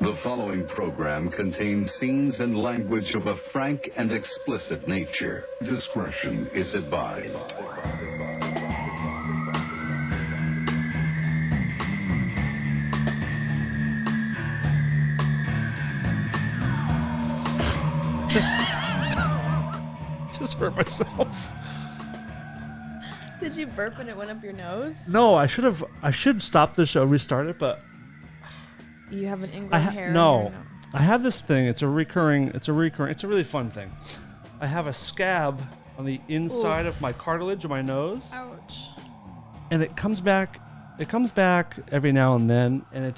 The following program contains scenes and language of a frank and explicit nature. Discretion is advised. Just hurt myself. Did you burp and it went up your nose? No, I should stop the show, restart it, but You have an ingrown hair. no. I have this thing. It's a really fun thing. I have a scab on the inside of my cartilage of my nose. Ouch. And it comes back every now and then, and I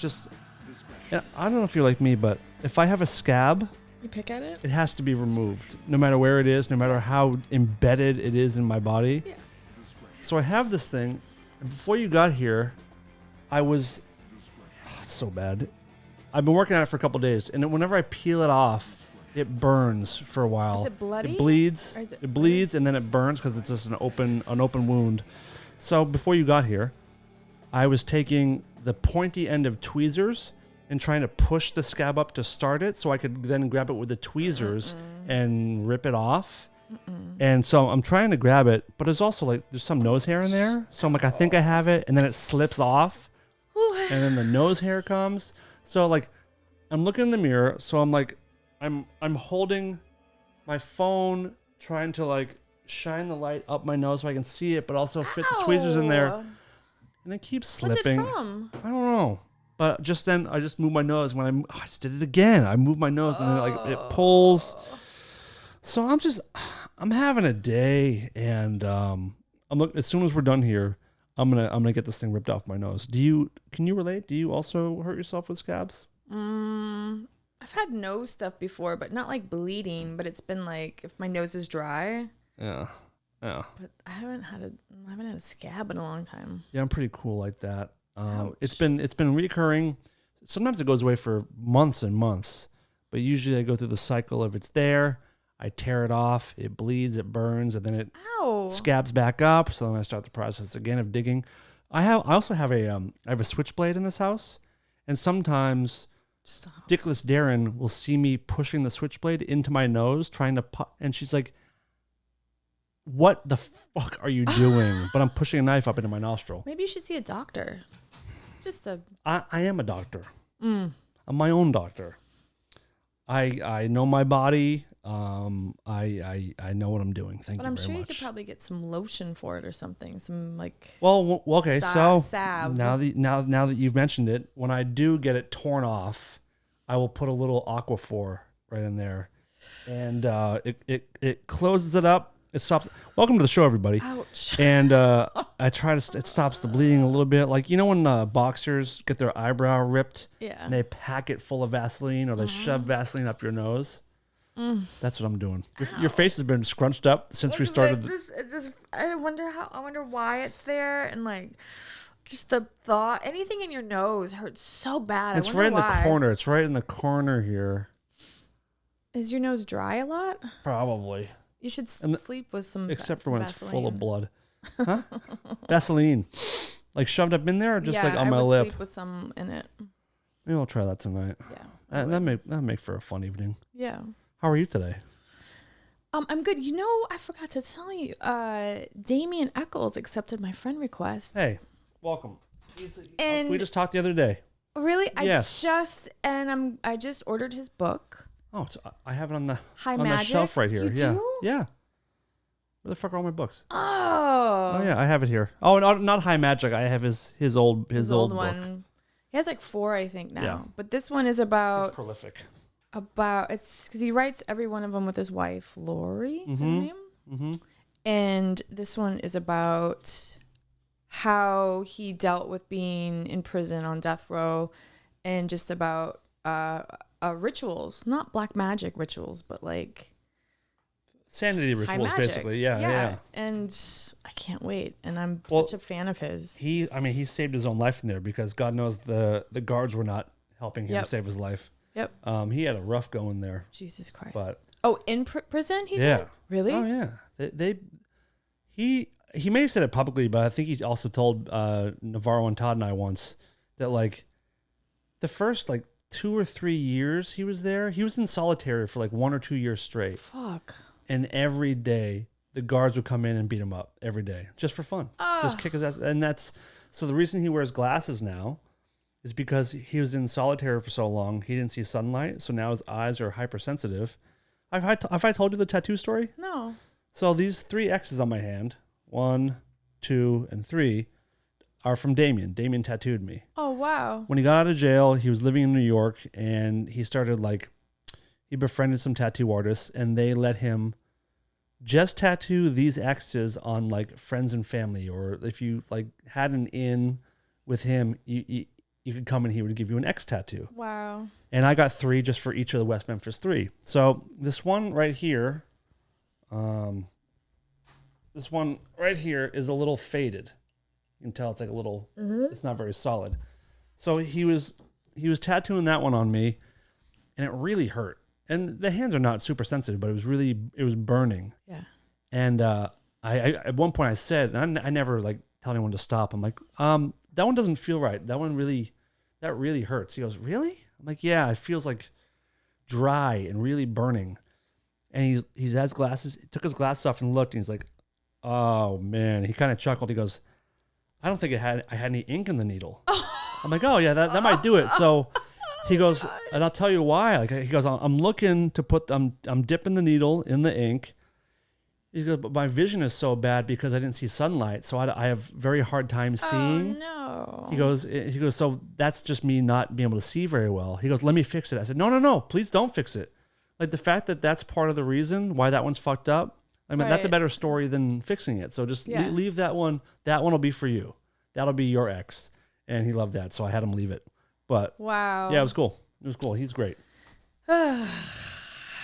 don't know if you're like me, but if I have a scab, You pick at it? it has to be removed, no matter where it is, no matter how embedded it is in my body. Yeah. So I have this thing, and before you got here, it's so bad. I've been working on it for a couple days, and whenever I peel it off, it burns for a while. Is it bloody? It bleeds. Or is it It bleeds, and then it burns because it's just an open wound. So before you got here, I was taking the pointy end of tweezers and trying to push the scab up to start it, so I could then grab it with the tweezers and rip it off. And so I'm trying to grab it, but there's also there's some nose hair in there. So I'm like, I think I have it, and then it slips off, and then the nose hair comes. So I'm looking in the mirror. So I'm I'm holding my phone, trying to shine the light up my nose so I can see it, but also fit the tweezers in there, and it keeps slipping. What's it from? I don't know. But just then, I just moved my nose. When I just did it again. I moved my nose, and then it pulls. So I'm having a day, and as soon as we're done here, I'm gonna get this thing ripped off my nose. Can you relate? Do you also hurt yourself with scabs? I've had nose stuff before, but not bleeding. But it's been if my nose is dry. Yeah. But I haven't had a scab in a long time. Yeah, I'm pretty cool like that. It's been reoccurring. Sometimes it goes away for months and months, but usually I go through the cycle of it's there. I tear it off, it bleeds, it burns, and then it scabs back up. So then I start the process again of digging. I also have I have a switchblade in this house, and sometimes Dickless Darren will see me pushing the switchblade into my nose, trying to and she's like, "What the fuck are you doing?" But I'm pushing a knife up into my nostril. Maybe you should see a doctor. I am a doctor. I'm my own doctor. I know my body. I know what I'm doing. Thank you very much. But I'm sure you could probably get some lotion for it or something. Some Well, okay. So salve. now that you've mentioned it, when I do get it torn off, I will put a little Aquaphor right in there, and it closes it up. It stops. Welcome to the show, everybody. Ouch. And I try to. It stops the bleeding a little bit. When boxers get their eyebrow ripped, and they pack it full of Vaseline, or they shove Vaseline up your nose. That's what I'm doing. Your face has been scrunched up since we started. I wonder why it's there, and just the thought. Anything in your nose hurts so bad. It's right in the corner. It's right in the corner here. Is your nose dry a lot? Probably. You should sleep with some. Except for when Vaseline. it's full of blood. Huh? Vaseline. Shoved up in there, or just on my I would lip? sleep with some in it. Maybe I'll try that tonight. Yeah. That make for a fun evening. Yeah. How are you today? I'm good. I forgot to tell you. Damien Eccles accepted my friend request. Hey, welcome. And we just talked the other day. Really? Yes. I just ordered his book. Oh, I have it on the High on Magic? the shelf right here. You Yeah. do? Yeah. Where the fuck are all my books? Oh. Oh yeah, I have it here. Oh, not High Magic. I have his old one. book. He has 4, I think, now. Yeah. But this one is about He's prolific. It's because he writes every one of them with his wife, Lori. Her name. Mm-hmm. And this one is about how he dealt with being in prison on death row, and just about rituals, not black magic rituals, but sanity rituals, basically. Yeah. And I can't wait. And I'm such a fan of his. He saved his own life in there because God knows the guards were not helping him save his life. Yep. He had a rough going there. Jesus Christ. But in prison he did? Really? Oh yeah. He may have said it publicly, but I think he also told Navarro and Todd and I once that the first 2 or 3 years he was there. He was in solitary for like 1 or 2 years straight. Fuck. And every day the guards would come in and beat him up every day just for fun. Just kick his ass. And so the reason he wears glasses now is because he was in solitary for so long, he didn't see sunlight. So now his eyes are hypersensitive. Have I told you the tattoo story? No. So these 3 X's on my hand, 1, 2, and 3, are from Damien. Damien tattooed me. Oh, wow. When he got out of jail, he was living in New York, and he started he befriended some tattoo artists, and they let him just tattoo these X's on like friends and family, or if you like had an in with him, you could come and he would give you an X tattoo. Wow. And I got 3 just for each of the West Memphis 3. So this one right here, is a little faded. You can tell it's like a little, it's not very solid. So he was tattooing that one on me, and it really hurt. And the hands are not super sensitive, but it was burning. Yeah. And I at one point I said, and I never like tell anyone to stop. I'm like, that one doesn't feel right. That really hurts. He goes, really? I'm like, yeah, it feels like dry and really burning. And he has glasses. He took his glasses off and looked, and he's like, oh man. He kind of chuckled. He goes, I don't think I had any ink in the needle. I'm like, oh yeah, that might do it. So he goes, and I'll tell you why. Like he goes, I'm looking to I'm dipping the needle in the ink. He goes, but my vision is so bad because I didn't see sunlight, so I have very hard time seeing. Oh no. He goes, so that's just me not being able to see very well. He goes, let me fix it. I said, no, please don't fix it. Like the fact that that's part of the reason why that one's fucked up. I mean, that's a better story than fixing it. So just leave that one. That one will be for you. That'll be your X. And he loved that, so I had him leave it. But wow. Yeah, it was cool. It was cool. He's great.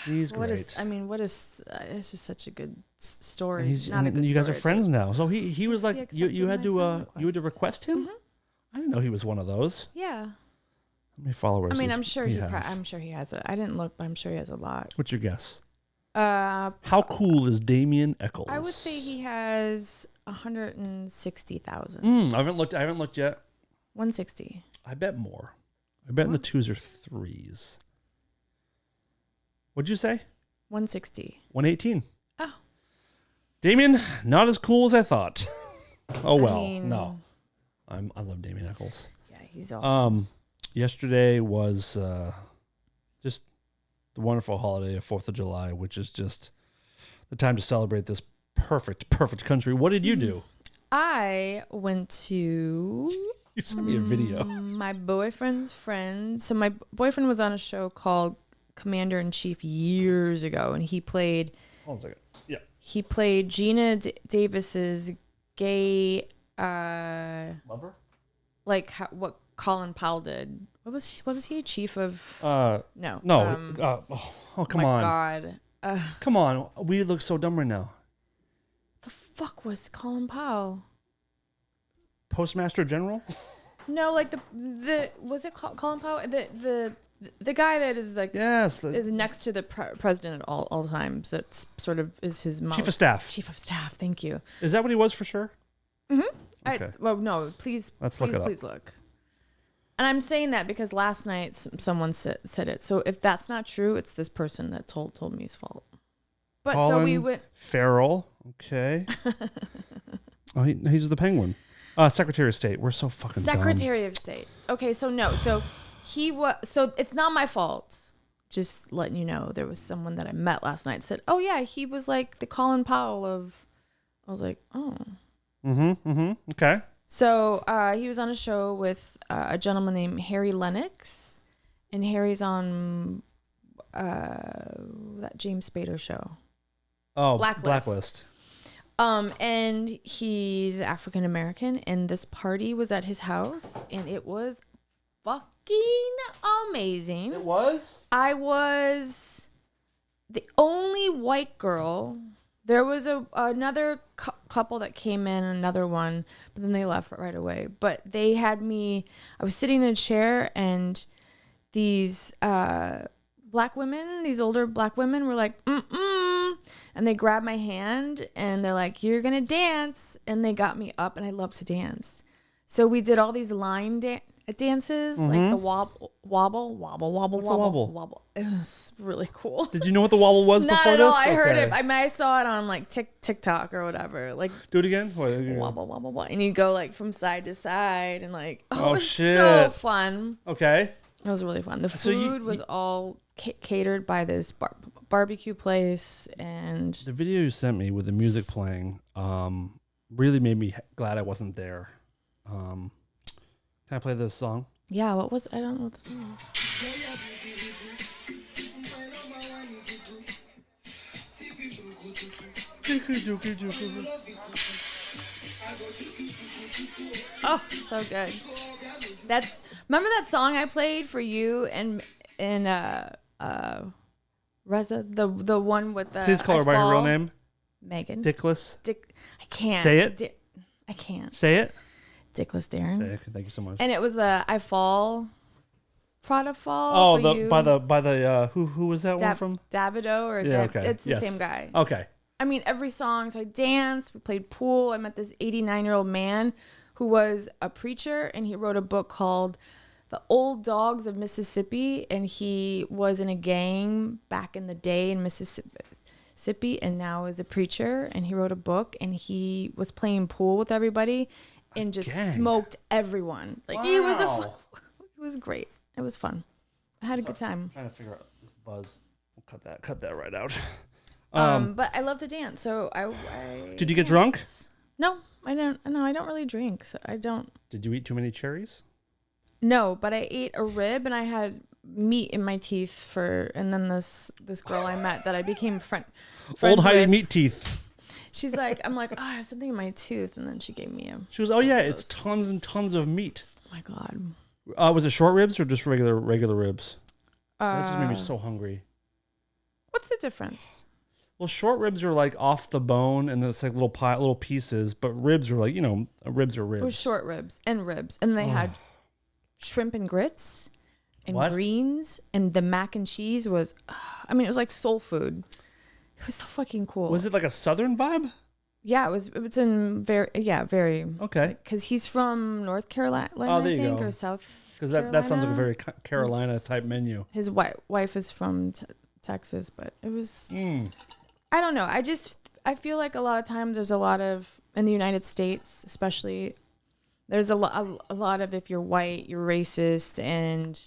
He's great. It's just such a good story. You guys are friends now. So he was like, you had to request him? Mm-hmm. I didn't know he was one of those. Yeah. How many followers? I mean, I'm sure he has I didn't look, but I'm sure he has a lot. What's your guess? How cool is Damien Eccles? I would say he has 160,000. I haven't looked yet. 160. I bet more. I bet in the 2s or 3s. What'd you say? 160. 118. Oh. Damien, not as cool as I thought. Oh well, no. I love Damien Eccles. Yeah, he's awesome. Yesterday was just the wonderful holiday of 4th of July, which is just the time to celebrate this perfect country. What did you do? I went to... You sent me a video. My boyfriend's friend. So my boyfriend was on a show called Commander in Chief years ago, and he played... Hold on a second. Yeah. He played Gina Davis's gay... Lover? Like what Colin Powell did. What was he? Chief of... No. Come on. God. Come on. We look so dumb right now. The fuck was Colin Powell? Postmaster General? No, like the was it Colin Powell? The guy that is like is next to the president at all times. That's sort of is his mouth. Chief of Staff. Chief of Staff. Thank you. Is that what he was for sure? Mm-hmm. Okay. No. Please look it up. Please look. And I'm saying that because last night someone said it. So if that's not true, it's this person that told me his fault. But Colin so we went. Farrell. Okay. Oh, he's the Penguin. Secretary of State. We're so fucking Secretary of State. Okay, so no. So he was. So it's not my fault. Just letting you know, there was someone that I met last night said, "Oh yeah, he was like the Colin Powell of." I was like, "Oh." Okay. So he was on a show with a gentleman named Harry Lennox, and Harry's on that James Spader show. Oh, Blacklist. And he's African American, and this party was at his house, and it was fucking amazing. It was? I was the only white girl. There was another couple that came in, another one, but then they left right away. But they had me, I was sitting in a chair, and these black women, these older black women were like, and they grabbed my hand, and they're like, you're going to dance. And they got me up, and I love to dance. So we did all these line dance. at dances, like the wobble. What's a wobble? It was really cool. Did you know what the wobble was Not before at this? all. I heard Okay. it. I saw it on like TikTok or whatever. Like Do it again. What? wobble, and you go like from side to side and like it Oh, was shit. so fun. Okay. It was really fun. The So food was all catered by this barbecue place, and The video you sent me with the music playing really made me glad I wasn't there. Can I play this song? yeah, what was I don't know what the song was. Oh, so good. Remember that song I played for you and Reza, the one with the Please call her by her real name. Megan. Dickless. I can't Say it. I can't. Say it. Dickless Darren. Okay, thank you so much. And it was the I Fall, Prada Fall. Oh, for you. by the who was that one from? Davido or Yeah, okay. It's the Yes. same guy. Okay. I mean, every song. So I danced, we played pool. I met this 89-year-old man who was a preacher, and he wrote a book called The Old Dogs of Mississippi. And he was in a gang back in the day in Mississippi, and now is a preacher. And he wrote a book, and he was playing pool with everybody and just smoked everyone. Like he was it was great. It was fun. I had a good time. I'm trying to figure out this buzz. We'll cut that right out. But I love to dance, so I Did you get drunk? No, I don't. No, I don't really drink. So I don't. Did you eat too many cherries? No, but I ate a rib and I had meat in my teeth and then this girl I met that I became friends Old Heidi with, meat teeth. She's like, I'm like, oh, I have something in my tooth, and then she gave me a. She was, oh yeah, it's tons and tons of meat. Oh my God. Was it short ribs or just regular ribs? That just made me so hungry. What's the difference? Well, short ribs are like off the bone, and it's like little pieces. But ribs are like, ribs are ribs. It was short ribs, and they had shrimp and grits and What? greens, and the mac and cheese was, it was like soul food. It was so fucking cool. Was it like a southern vibe? Yeah, it was. It's in very Okay. Because he's from North Carolina, Oh, there I you think, go. or South. Because that sounds like a very Carolina type menu. His wife is from Texas, but it was. I don't know. I feel like a lot of times there's a lot of in the United States, especially. There's a lot of if you're white, you're racist and.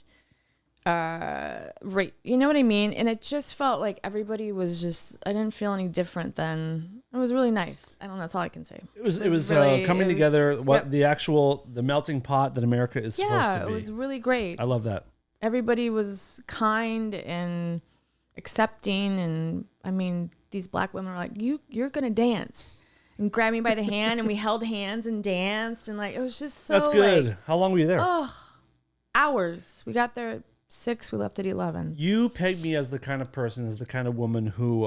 You know what I mean? And it just felt like everybody was just. I didn't feel any different than. It was really nice. I don't know. That's all I can say. It was coming together. The melting pot that America is supposed to be. Yeah, it was really great. I love that. Everybody was kind and accepting, and these black women were like, you're gonna dance, and grabbed me by the hand, and we held hands and danced, and like it was just so. That's good. Like, How long were you there? Hours. We got there at 6. We left at 11. You pegged me as the kind of woman who,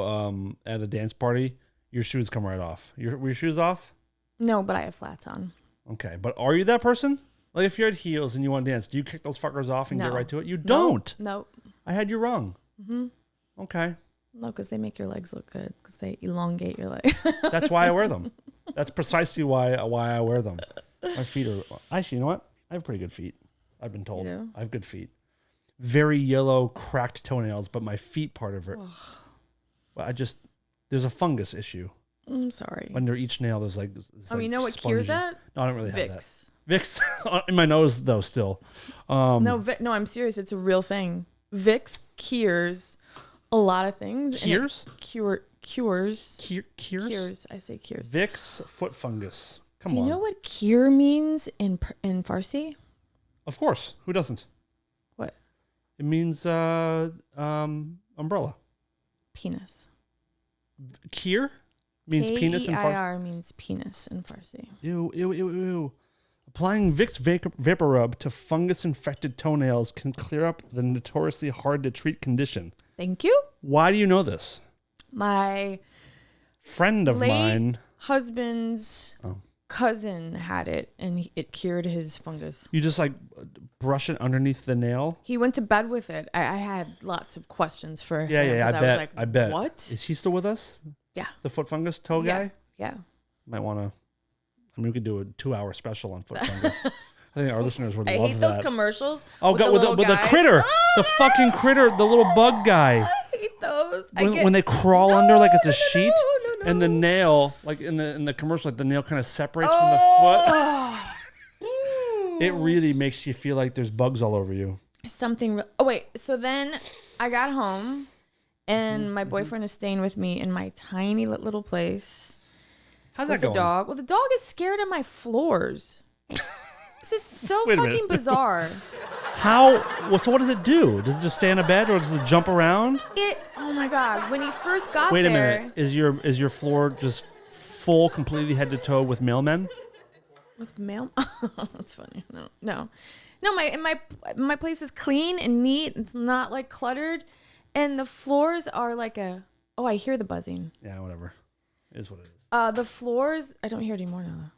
at a dance party, your shoes come right off. Were your shoes off? No, but I had flats on. Okay, but are you that person? Like, if you're at heels and you want to dance, do you kick those fuckers off and get right to it? You don't. Nope. I had you wrong. Mm-hmm. Okay. No, because they make your legs look good. Because they elongate your leg. That's why I wear them. That's precisely why I wear them. My feet are actually. You know what? I have pretty good feet. I've been told. You do? I have good feet. Very yellow, cracked toenails, but my feet part of it. Well, there's a fungus issue. I'm sorry. Under each nail, there's like. You know what cures that? No, I don't really have that. Vicks. Vicks in my nose though. Still. No, I'm serious. It's a real thing. Vicks cures a lot of things. Cures? Cures. Cures? I say cures. Vicks foot fungus. Come on. Do you know what cure means in Farsi? Of course. Who doesn't? What? It means umbrella. Penis. Kier means penis in Farsi. K-E-I-R means penis in Farsi. Ew. Applying Vicks Vapor Rub to fungus-infected toenails can clear up the notoriously hard-to-treat condition. Thank you. Why do you know this? My friend of mine. Husband's cousin had it, and it cured his fungus. You just like brush it underneath the nail? He went to bed with it. I had lots of questions for him. Yeah, I bet. What? Is he still with us? Yeah. The foot fungus toe guy? Yeah. Might want to. We could do a 2-hour special on foot fungus. I I think our listeners would I love hate that. those commercials. Oh god, with the guys. critter, the Oh, fucking critter, the little bug guy. I hate those. When they crawl under like it's a sheet, no. and the nail, like in the commercial, like the nail kind of separates from the foot. It really makes you feel like there's bugs all over you. Oh wait, so then I got home, and my boyfriend is staying with me in my tiny little place. How's that with going? the dog. Well, the dog is scared of my floors. This is so Wait a fucking minute. bizarre. Well, so what does it do? Does it just stay on a bed, or does it jump around? Oh my god! When he first got Wait a there, minute. Is your floor just full, completely head to toe with mailmen? with mail. That's funny. No. My place is clean and neat. It's not like cluttered, and the floors are like I hear the buzzing. Yeah, whatever. It is what it is. The floors. I don't hear it anymore now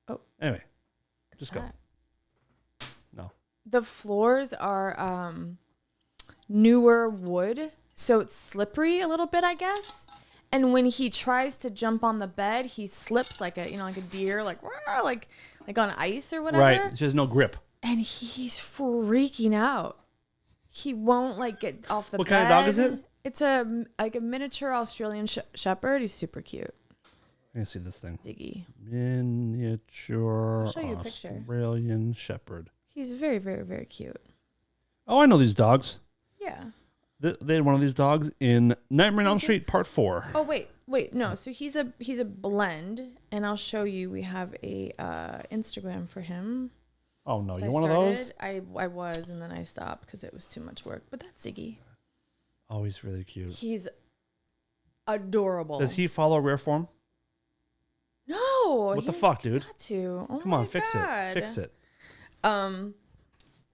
though. Oh. Anyway, just go. That? No. The floors are newer wood, so it's slippery a little bit, I guess. And when he tries to jump on the bed, he slips like a deer, like on ice or whatever. Right. She has no grip. And he's freaking out. He won't get off the bed. What kind of dog is it? It's a miniature Australian shepherd. He's super cute. Let me see this thing. Ziggy. Miniature I'll show you a picture. Australian shepherd. He's very, very, very cute. Oh, I know these dogs. Yeah. They had one of these dogs in Nightmare on Elm Street Part 4. Oh wait, no. So he's a blend, and I'll show you. We have a Instagram for him. Oh no, So you're one of those? I was, and then I stopped because it was too much work. But that's Ziggy. Oh, he's really cute. He's adorable. Does he follow rare form? No. What the fuck, dude? Got to. Oh Come my on, fix God. it. Fix it.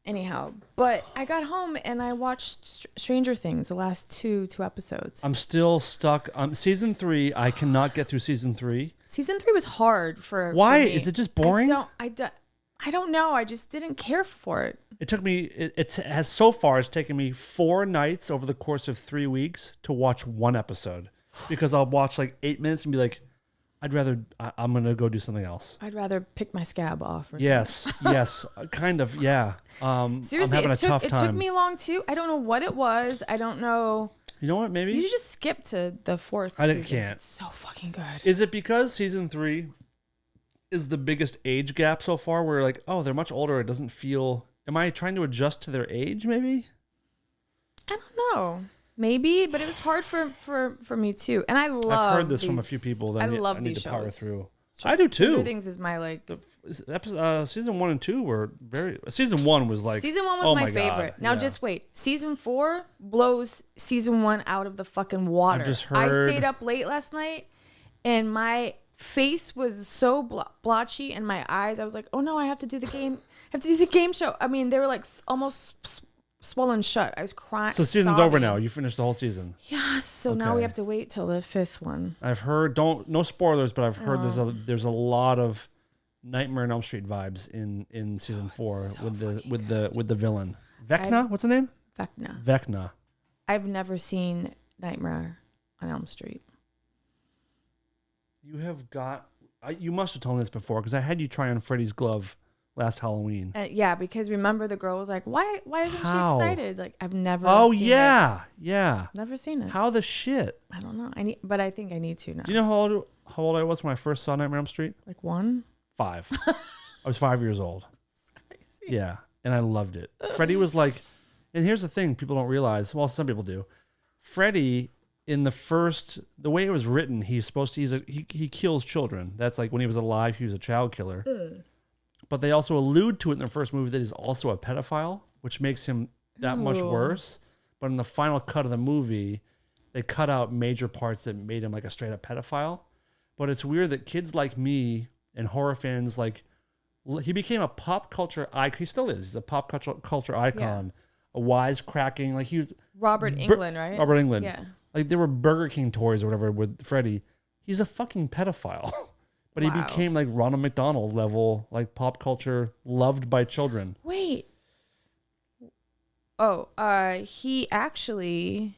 Anyhow, but I got home and I watched Stranger Things, the last two episodes. I'm still stuck on season 3. I cannot get through season 3. Season 3 was hard for Why? for me. Is it just boring? I don't know. I just didn't care for it. It took me. It has so far. It's taken me 4 nights over the course of 3 weeks to watch one episode, because I'll watch like 8 minutes and be like, I'm gonna go do something else. I'd rather pick my scab off. Or Yes, yes, kind of, yeah. Seriously, I'm having a tough time. It took me long too. I don't know what it was. I don't know. You know what? Maybe You should just skip to the 4th. I season. can't. It's so fucking good. Is it because season 3 is the biggest age gap so far? Where like, oh, they're much older. It doesn't feel. Am I trying to adjust to their age? Maybe. I don't know. Maybe, but it was hard for me too. And I love. I've heard this from a few people that I I love need these to power shows. through. I do too. Stranger Things is my Season 1 and 2 were very. Season 1 was like. Season 1 was oh my God, favorite. Now yeah. just wait. Season 4 blows season 1 out of the fucking water. I've just heard. I stayed up late last night, and my face was so blotchy, and my eyes. I was like, oh no, I have to do the game. I have to do the game show. I mean, they were like almost swollen shut. I was crying. So season's over now. You finished the whole season. Yes. So now Okay. we have to wait till the 5th one. I've heard. No spoilers, but I've heard there's a lot of Nightmare on Elm Street vibes in season 4 so with the villain Vecna. What's the name? Vecna. I've never seen Nightmare on Elm Street. You have got. You must have told me this before, because I had you try on Freddy's glove last Halloween. Yeah, because remember the girl was like, "Why isn't How? she excited?" Like I've never. Oh seen yeah, it. yeah. Never seen it. How the shit? I don't know. I think I need to now. Do you know how old I was when I first saw Nightmare on Elm Street? Like 1? 5. I was 5 years old. Yeah, and I loved it. Freddy was like, and here's the thing people don't realize. Well, some people do. Freddy, in the way it was written, he's supposed to. He kills children. That's like when he was alive, he was a child killer. But they also allude to it in the first movie that he's also a pedophile, which makes him that much worse. But in the final cut of the movie, they cut out major parts that made him like a straight up pedophile. But it's weird that kids like me and horror fans, like, he became a pop culture icon. He still is. He's a pop culture icon. A wisecracking, like he was Robert Englund, right? Robert Englund. Yeah. Like there were Burger King toys or whatever with Freddy. He's a fucking pedophile. But he became like Ronald McDonald level, like pop culture, loved by children. Wait. Oh, he actually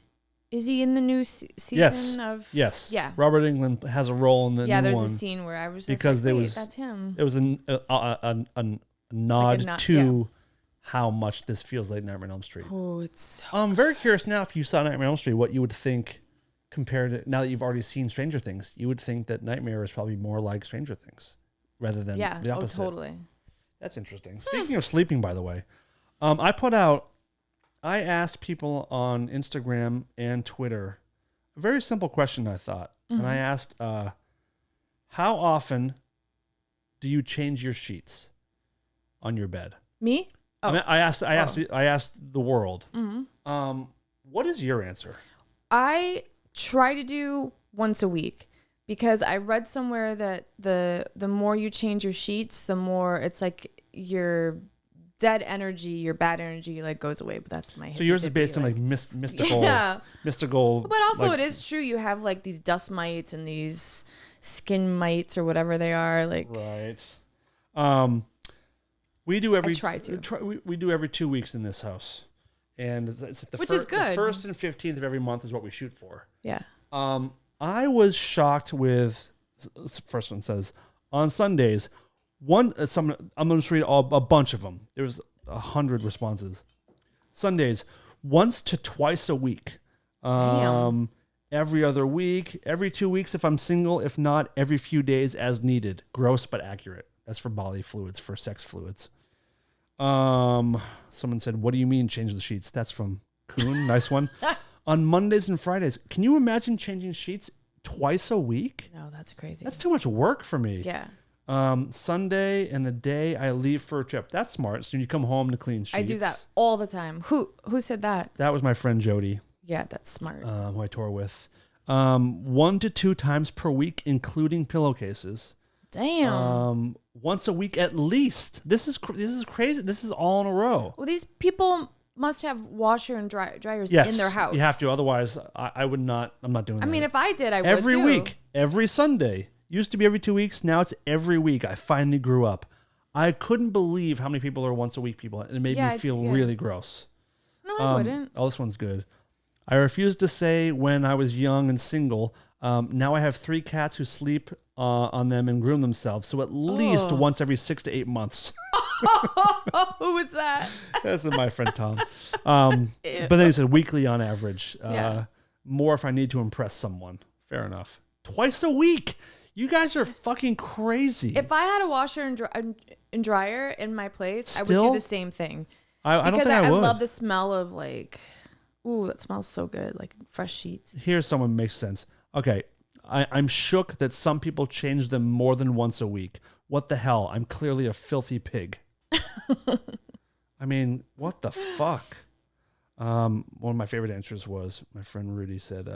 is he in the new season of? Yes. Yeah. Robert Englund has a role in the new one. Yeah, there's a scene where I was just because like, there wait, was that's him. It was an nod nod, to how much this feels like Nightmare on Elm Street. Oh, it's so I'm very curious now if you saw Nightmare on Elm Street, what you would think compared to now that you've already seen Stranger Things. You would think that Nightmare is probably more like Stranger Things rather than the opposite. Oh, totally. That's interesting. Speaking of sleeping, by the way, I asked people on Instagram and Twitter a very simple question, I thought. And I asked, how often do you change your sheets on your bed? Me? Oh. I asked the world. What is your answer? I try to do once a week because I read somewhere that the more you change your sheets, the more it's like your dead energy, your bad energy like goes away. But that's my so yours is based on like mystical, mystical. But also, like, it is true. You have like these dust mites and these skin mites or whatever they are. Like right. We do every. I try to. We do every 2 weeks in this house, and it's the Which is good. The 1st and 15th of every month is what we shoot for. Yeah. I was shocked with. The first one says on Sundays. I'm going to just read a bunch of them. There was 100 responses. Sundays, once to twice a week. Damn. Every other week, every 2 weeks if I'm single. If not, every few days as needed. Gross but accurate. That's for bodily fluids, for sex fluids. Someone said, what do you mean change the sheets? That's from Kuhn. Nice one. On Mondays and Fridays. Can you imagine changing sheets twice a week? No, that's crazy. That's too much work for me. Yeah. Sunday and the day I leave for a trip. That's smart. So you come home to clean sheets. I do that all the time. Who said that? That was my friend Jody. Yeah, that's smart. Who I tour with. 1 to 2 times per week, including pillowcases. Damn. Once a week at least. This is crazy. This is all in a row. Well, these people must have washer and dryers yes, in their house. You have to. Otherwise, I would not. I'm not doing that. I mean, if I did, I would every too. week, every Sunday. Used to be every 2 weeks. Now it's every week. I finally grew up. I couldn't believe how many people are once a week people. It made me feel really gross. No, I wouldn't. Oh, this one's good. I refused to say when I was young and single. Now I have 3 cats who sleep on them and groom themselves. So at least once every 6 to 8 months. Who was that? That's my friend Tom. But then he said weekly on average. More if I need to impress someone. Fair enough. Twice a week. You guys are fucking crazy. If I had a washer and dryer in my place, I would Still? do the same thing. I don't think I would. I love the smell of like, ooh, that smells so good, like fresh sheets. Here's someone makes sense. Okay, I'm shook that some people change them more than once a week. What the hell? I'm clearly a filthy pig. I mean, what the fuck? One of my favorite answers was my friend Rudy said,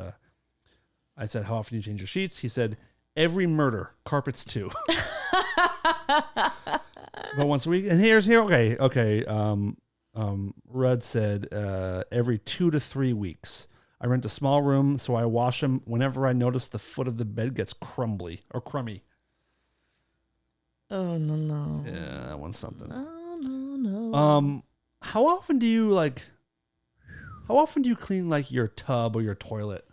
I said, how often do you change your sheets? He said, every murder, carpets too. But once a week. And okay. Rudd said every 2 to 3 weeks. I rent a small room, so I wash them whenever I notice the foot of the bed gets crumbly or crummy. Oh no. Yeah, that one's something. Oh no. How often do you clean like your tub or your toilet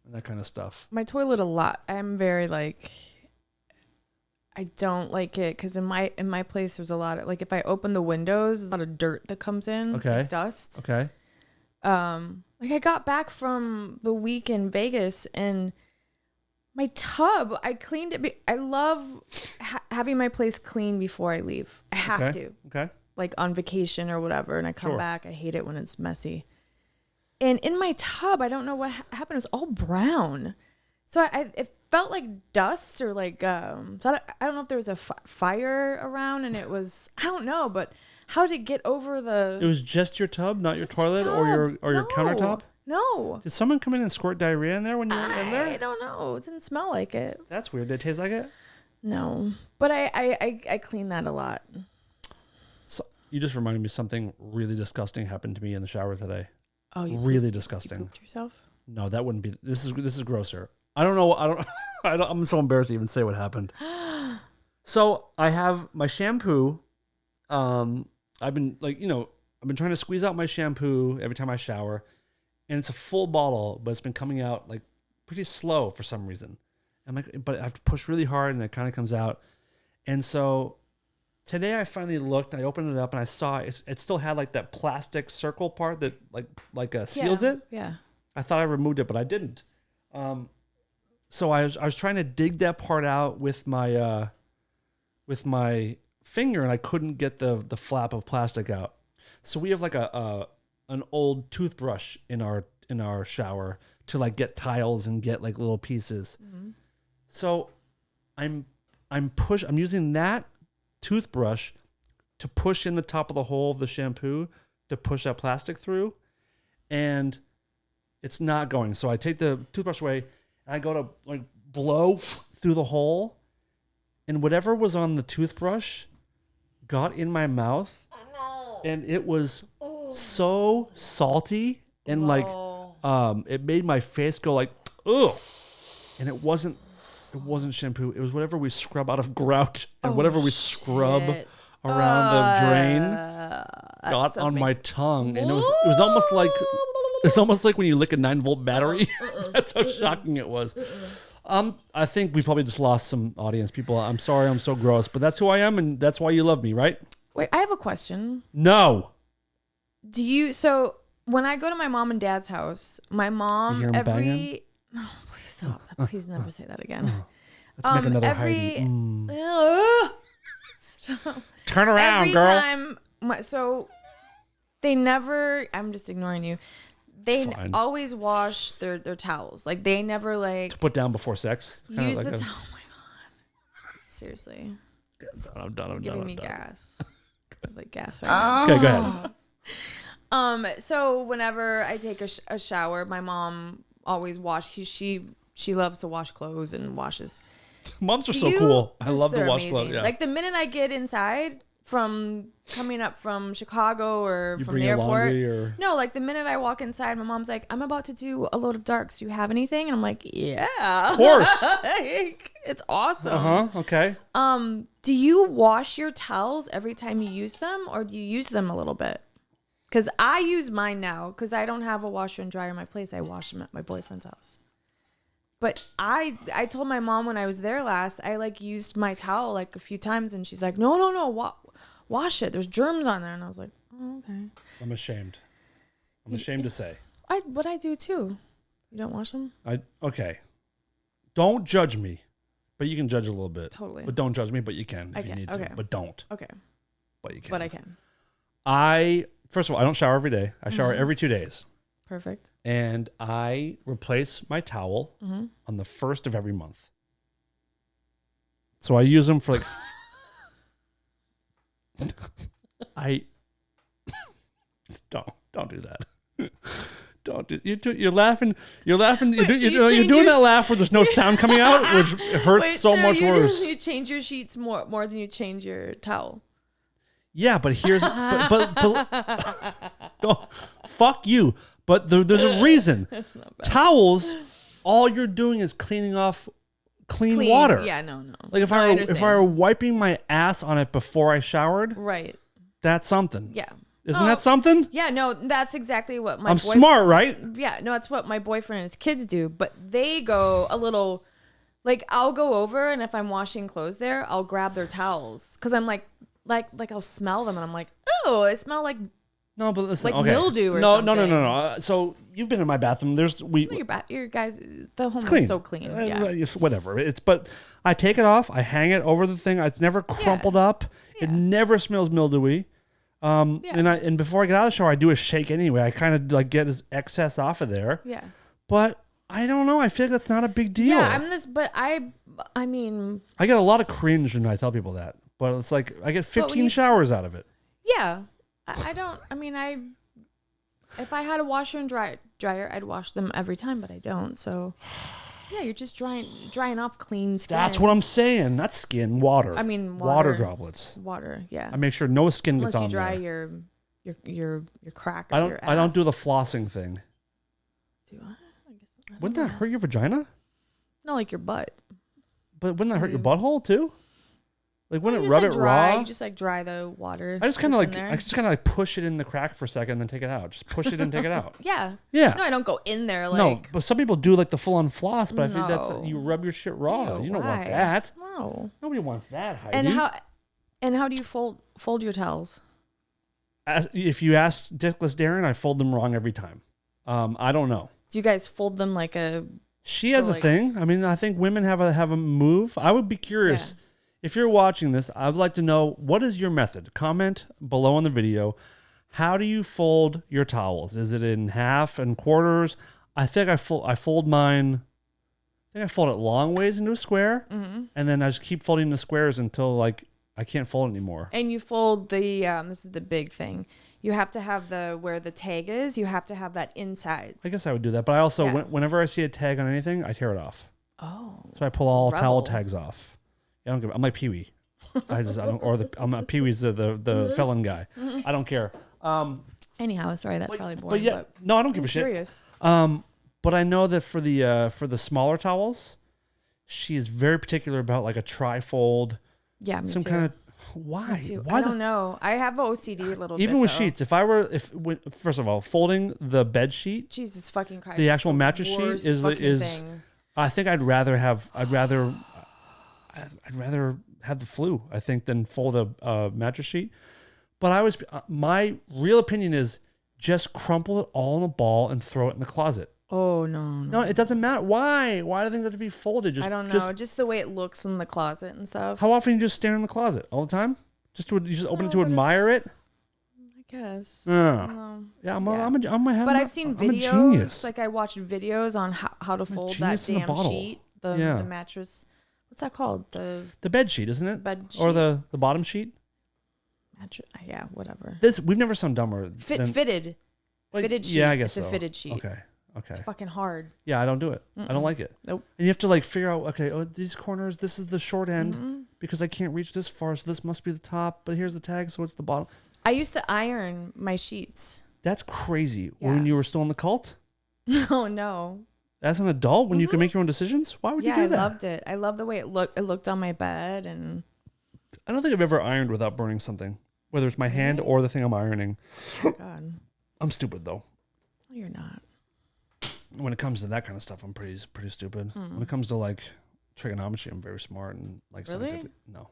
and that kind of stuff? My toilet a lot. I'm very like, I don't like it because in my place there's a lot of like if I open the windows, there's a lot of dirt that comes in. Okay. Like dust. Okay. Like I got back from the week in Vegas and my tub, I cleaned it. I love having my place clean before I leave. I have to. Okay. Like on vacation or whatever, and I come back. I hate it when it's messy. And in my tub, I don't know what happened. It was all brown. So it felt like dust or like, so I don't know if there was a fire around and it was, I don't know, but how did it get over the... It was just your tub, not your toilet or your countertop? No. Did someone come in and squirt diarrhea in there when you were in there? I don't know. It didn't smell like it. That's weird. Did it taste like it? No. But I clean that a lot. So you just reminded me something really disgusting happened to me in the shower today. Oh, you really disgusting. You pooped yourself? No, that wouldn't be. This is grosser. I don't know. I'm so embarrassed to even say what happened. So I have my shampoo. I've been trying to squeeze out my shampoo every time I shower, and it's a full bottle, but it's been coming out like pretty slow for some reason. I'm like, but I have to push really hard, and it kind of comes out. And so today I finally looked. I opened it up and I saw it still had like that plastic circle part that seals it. Yeah. I thought I removed it, but I didn't. So I was trying to dig that part out with my finger, and I couldn't get the flap of plastic out. So we have like an old toothbrush in our shower to like get tiles and get like little pieces. Mm-hmm. So I'm using that toothbrush to push in the top of the hole of the shampoo to push that plastic through, and it's not going. So I take the toothbrush away and I go to like blow through the hole, and whatever was on the toothbrush got in my mouth. Oh, no. And it was so salty and like it made my face go like ugh. And it wasn't shampoo. It was whatever we scrub out of grout and whatever we scrub around the drain got on my tongue, and it was almost like when you lick a 9-volt battery. That's how shocking it was. I think we probably just lost some audience people. I'm sorry, I'm so gross, but that's who I am, and that's why you love me, right? Wait, I have a question. No. So when I go to my mom and dad's house, my mom please stop. Please never say that again. Let's make another Heidi. Stop. Turn around, girl. So they never, I'm just ignoring you. They always wash their towels. Like they never like to put down before sex. Use the towel. Oh my god! Seriously. I'm done. Giving me gas. Like gas right now. Okay, go ahead. So whenever I take a shower, my mom always washes. She loves to wash clothes and washes. Moms are so cool. I love to wash clothes. Yeah. Like the minute I get inside from coming up from Chicago or from the airport. No, like the minute I walk inside, my mom's like, I'm about to do a load of darks. Do you have anything? And I'm like, yeah. Of course. Like, it's awesome. Uh-huh. Okay. Do you wash your towels every time you use them, or do you use them a little bit? Because I use mine now because I don't have a washer and dryer in my place. I wash them at my boyfriend's house. But I told my mom when I was there last, I like used my towel like a few times, and she's like, no, wash it. There's germs on there. And I was like, oh, okay. I'm ashamed. I'm ashamed to say. But I do too. You don't wash them? Okay. Don't judge me, but you can judge a little bit. Totally. But don't judge me, but you can if you need to. But don't. Okay. But you can. But I can. First of all, I don't shower every day. I shower every 2 days. Perfect. And I replace my towel on the first of every month. So I use them for like don't do that. Don't do you're laughing. You're doing that laugh where there's no sound coming out, which hurts so much worse. You change your sheets more than you change your towel. Yeah, but here's fuck you. But there's a reason. That's not bad. Towels, all you're doing is cleaning off clean water. Yeah, no. Like if I were wiping my ass on it before I showered, right? That's something. Yeah. Isn't that something? Yeah, no, that's exactly what I'm smart, right? Yeah, no, that's what my boyfriend and his kids do. But they go a little, like I'll go over, and if I'm washing clothes there, I'll grab their towels because I'm like I'll smell them, and I'm like, oh, it smell like. No, but listen, like mildew or something. No. So you've been in my bathroom. Your guys, the home is so clean. Yeah. Whatever. But I take it off. I hang it over the thing. It's never crumpled up. Yeah. It never smells mildewy. And before I get out of the shower, I do a shake anyway. I kind of like get his excess off of there. Yeah. But I don't know. I feel like that's not a big deal. Yeah, I mean. I get a lot of cringe when I tell people that. But it's like I get 15 showers out of it. Yeah. If I had a washer and dryer, I'd wash them every time, but I don't. So, yeah, you're just drying off clean skin. That's what I'm saying. Not skin, water. I mean, water droplets. Water, yeah. I make sure no skin gets on there. Unless you dry your crack. I don't do the flossing thing. Do I guess. Wouldn't that hurt your vagina? No, like your butt. But wouldn't that hurt your butthole too? Like wouldn't it rub it raw? raw? You just like dry the water. I just kind of like push it in the crack for a second and then take it out. Just push it and take it out. Yeah. Yeah. No, I don't go in there like. No, but some people do like the full on floss. But I think you rub your shit raw. Ew, you don't want why? that. No. Nobody wants that, Heidi. And how do you fold your towels? If you ask Dickless Darren, I fold them wrong every time. I don't know. Do you guys fold them like a? She has a thing. I mean, I think women have a move. I would be curious. If you're watching this, I would like to know, what is your method? Comment below on the video. How do you fold your towels? Is it in half and quarters? I think I fold mine. I think I fold it long ways into a square, and then I just keep folding the squares until like I can't fold anymore. And you fold the this is the big thing. You have to have where the tag is. You have to have that inside. I guess I would do that, but I also whenever I see a tag on anything, I tear it off. Oh. So I pull all towel tags off. Yeah, I don't give. I'm like Pee Wee. I don't. Or I'm not Pee Wee's the felon guy. I don't care. Anyhow, sorry, that's probably boring. But no, I don't give a shit. But I know that for the smaller towels, she is very particular about like a tri-fold. Yeah, me some too. kind of why? I don't know. I have OCD a little bit. Even with sheets, first of all, folding the bed sheet, Jesus fucking Christ, the actual mattress sheet is thing. I think I'd rather have the flu, I think, than fold a mattress sheet. But my real opinion is just crumple it all in a ball and throw it in the closet. Oh, no. No, it doesn't matter. Why? Why do things have to be folded? I don't know. Just the way it looks in the closet and stuff. How often you just stare in the closet? All the time? You just open it to admire it? I guess. Yeah, But I've seen videos. Like I watched videos on how to fold that damn sheet. The mattress. What's that called? The bed sheet, isn't it? Bed sheet. Or the bottom sheet? Yeah, whatever. We've never sound dumber. Fitted. Fitted sheet. Yeah, I guess it's a fitted sheet. Okay. It's fucking hard. Yeah, I don't do it. I don't like it. Nope. And you have to like figure out, okay, these corners, this is the short end because I can't reach this far, so this must be the top, but here's the tag, so it's the bottom. I used to iron my sheets. That's crazy. Yeah. When you were still in the cult? No. As an adult, when you can make your own decisions? Why would you do that? I loved it. I loved the way it looked. It looked on my bed, and I don't think I've ever ironed without burning something, whether it's my hand or the thing I'm ironing. Oh, God. I'm stupid, though. No, you're not. When it comes to that kind of stuff, I'm pretty stupid. When it comes to like trigonometry, I'm very smart and like scientific. No.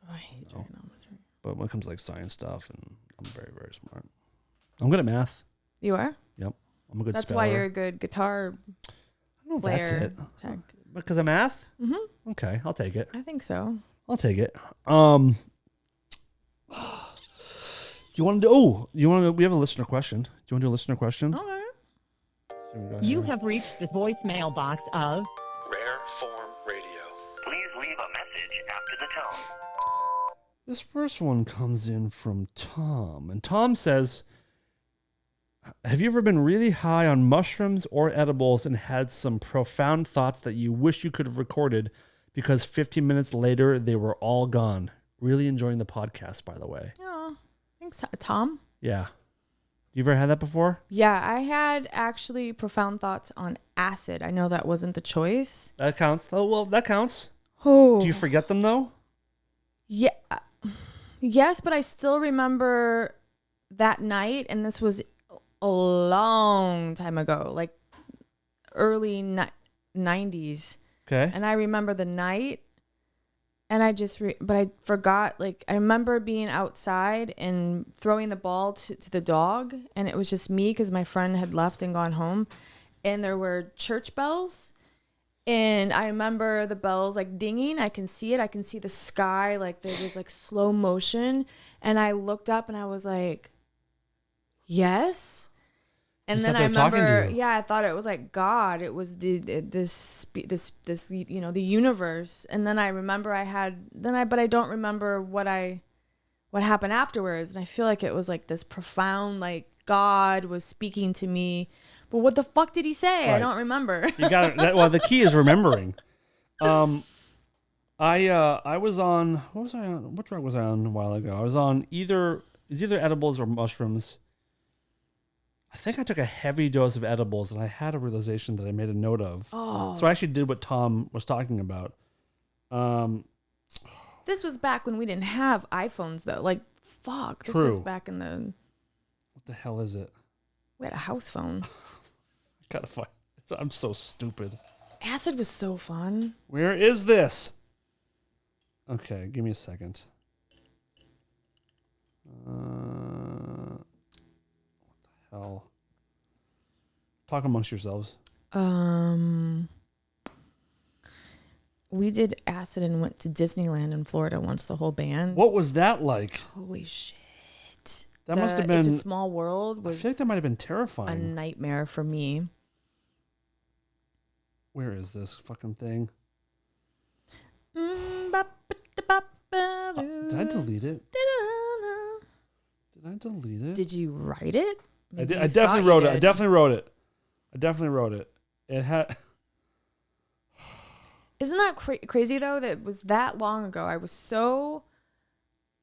Oh, I hate trigonometry. But when it comes to like science stuff, and I'm very, very smart. I'm good at math. You are? Yep. I'm a good That's speller. why you're a good guitar player. That's it. Tech. Because of math? Mm-hmm. Okay, I'll take it. I think so. I'll take it. Do you want to do? We have a listener question. Do you want to do a listener question? Okay. You have reached the voicemail box of Rare Form Radio. Please leave a message after the tone. This first one comes in from Tom. And Tom says, have you ever been really high on mushrooms or edibles and had some profound thoughts that you wish you could have recorded because 15 minutes later they were all gone? Really enjoying the podcast, by the way. Oh, thanks, Tom. Yeah. You ever had that before? Yeah, I had actually profound thoughts on acid. I know that wasn't the choice. That counts. Oh, well, that counts. Oh. Do you forget them, though? Yeah. Yes, but I still remember that night, and this was a long time ago, like early 90s. Okay. And I remember the night, and I just, but I forgot, like, I remember being outside and throwing the ball to the dog, and it was just me because my friend had left and gone home, and there were church bells, and I remember the bells, like, dinging. I can see it. I can see the sky, like, there was, like, slow motion, and I looked up, and I was like, yes. And then I remember, I thought it was like God. It was this you know, the universe. And then I remember but I don't remember what happened afterwards. And I feel like it was like this profound, like God was speaking to me. But what the fuck did he say? Right. I don't remember. You got it. Well, the key is remembering. I was on, what was I on? What drug was I on a while ago? I was on either edibles or mushrooms. I think I took a heavy dose of edibles, and I had a realization that I made a note of. Oh. So I actually did what Tom was talking about. This was back when we didn't have iPhones, though. Like, fuck. This was back in the... What the hell is it? We had a house phone. Gotta find... I'm so stupid. Acid was so fun. Where is this? Okay, give me a second. What the hell? Talk amongst yourselves. We did acid and went to Disneyland in Florida once, the whole band. What was that like? Holy shit. That must have been... It's a Small World I was feel like that might have been a terrifying. nightmare for me. Where is this fucking thing? Did I delete it? Did I delete it? Did you write it? I did. I definitely wrote it. I definitely wrote it. It had... Isn't that crazy though? That it was that long ago.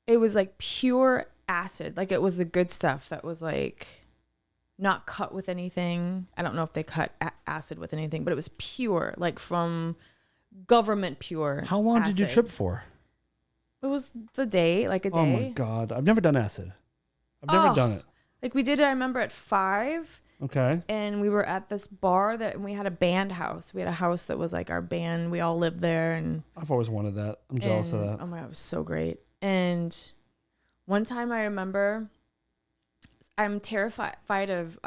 It was like pure acid. Like it was the good stuff that was like not cut with anything. I don't know if they cut acid with anything, but it was pure, like from government pure. How long acid. did you trip for? It was the day, like a day. Oh my God. I've never done acid. I've never done it. Like we did it, I remember at 5. Okay. And we were at this bar and we had a band house. We had a house that was like our band. We all lived there, and I've always wanted that. I'm jealous of that. Oh my God, it was so great. And one time I remember, I'm terrified of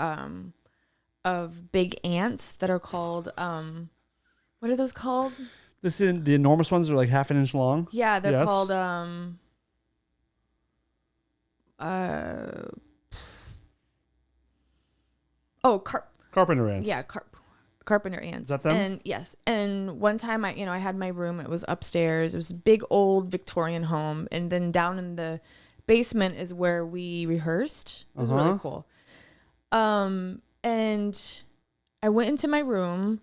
big ants that are called what are those called? The enormous ones are like half an inch long. Yeah, they're called carpenter ants. Yeah, carpenter ants. Is that them? And yes, and one time I had my room. It was upstairs. It was a big old Victorian home, and then down in the basement is where we rehearsed. It was really cool. And I went into my room,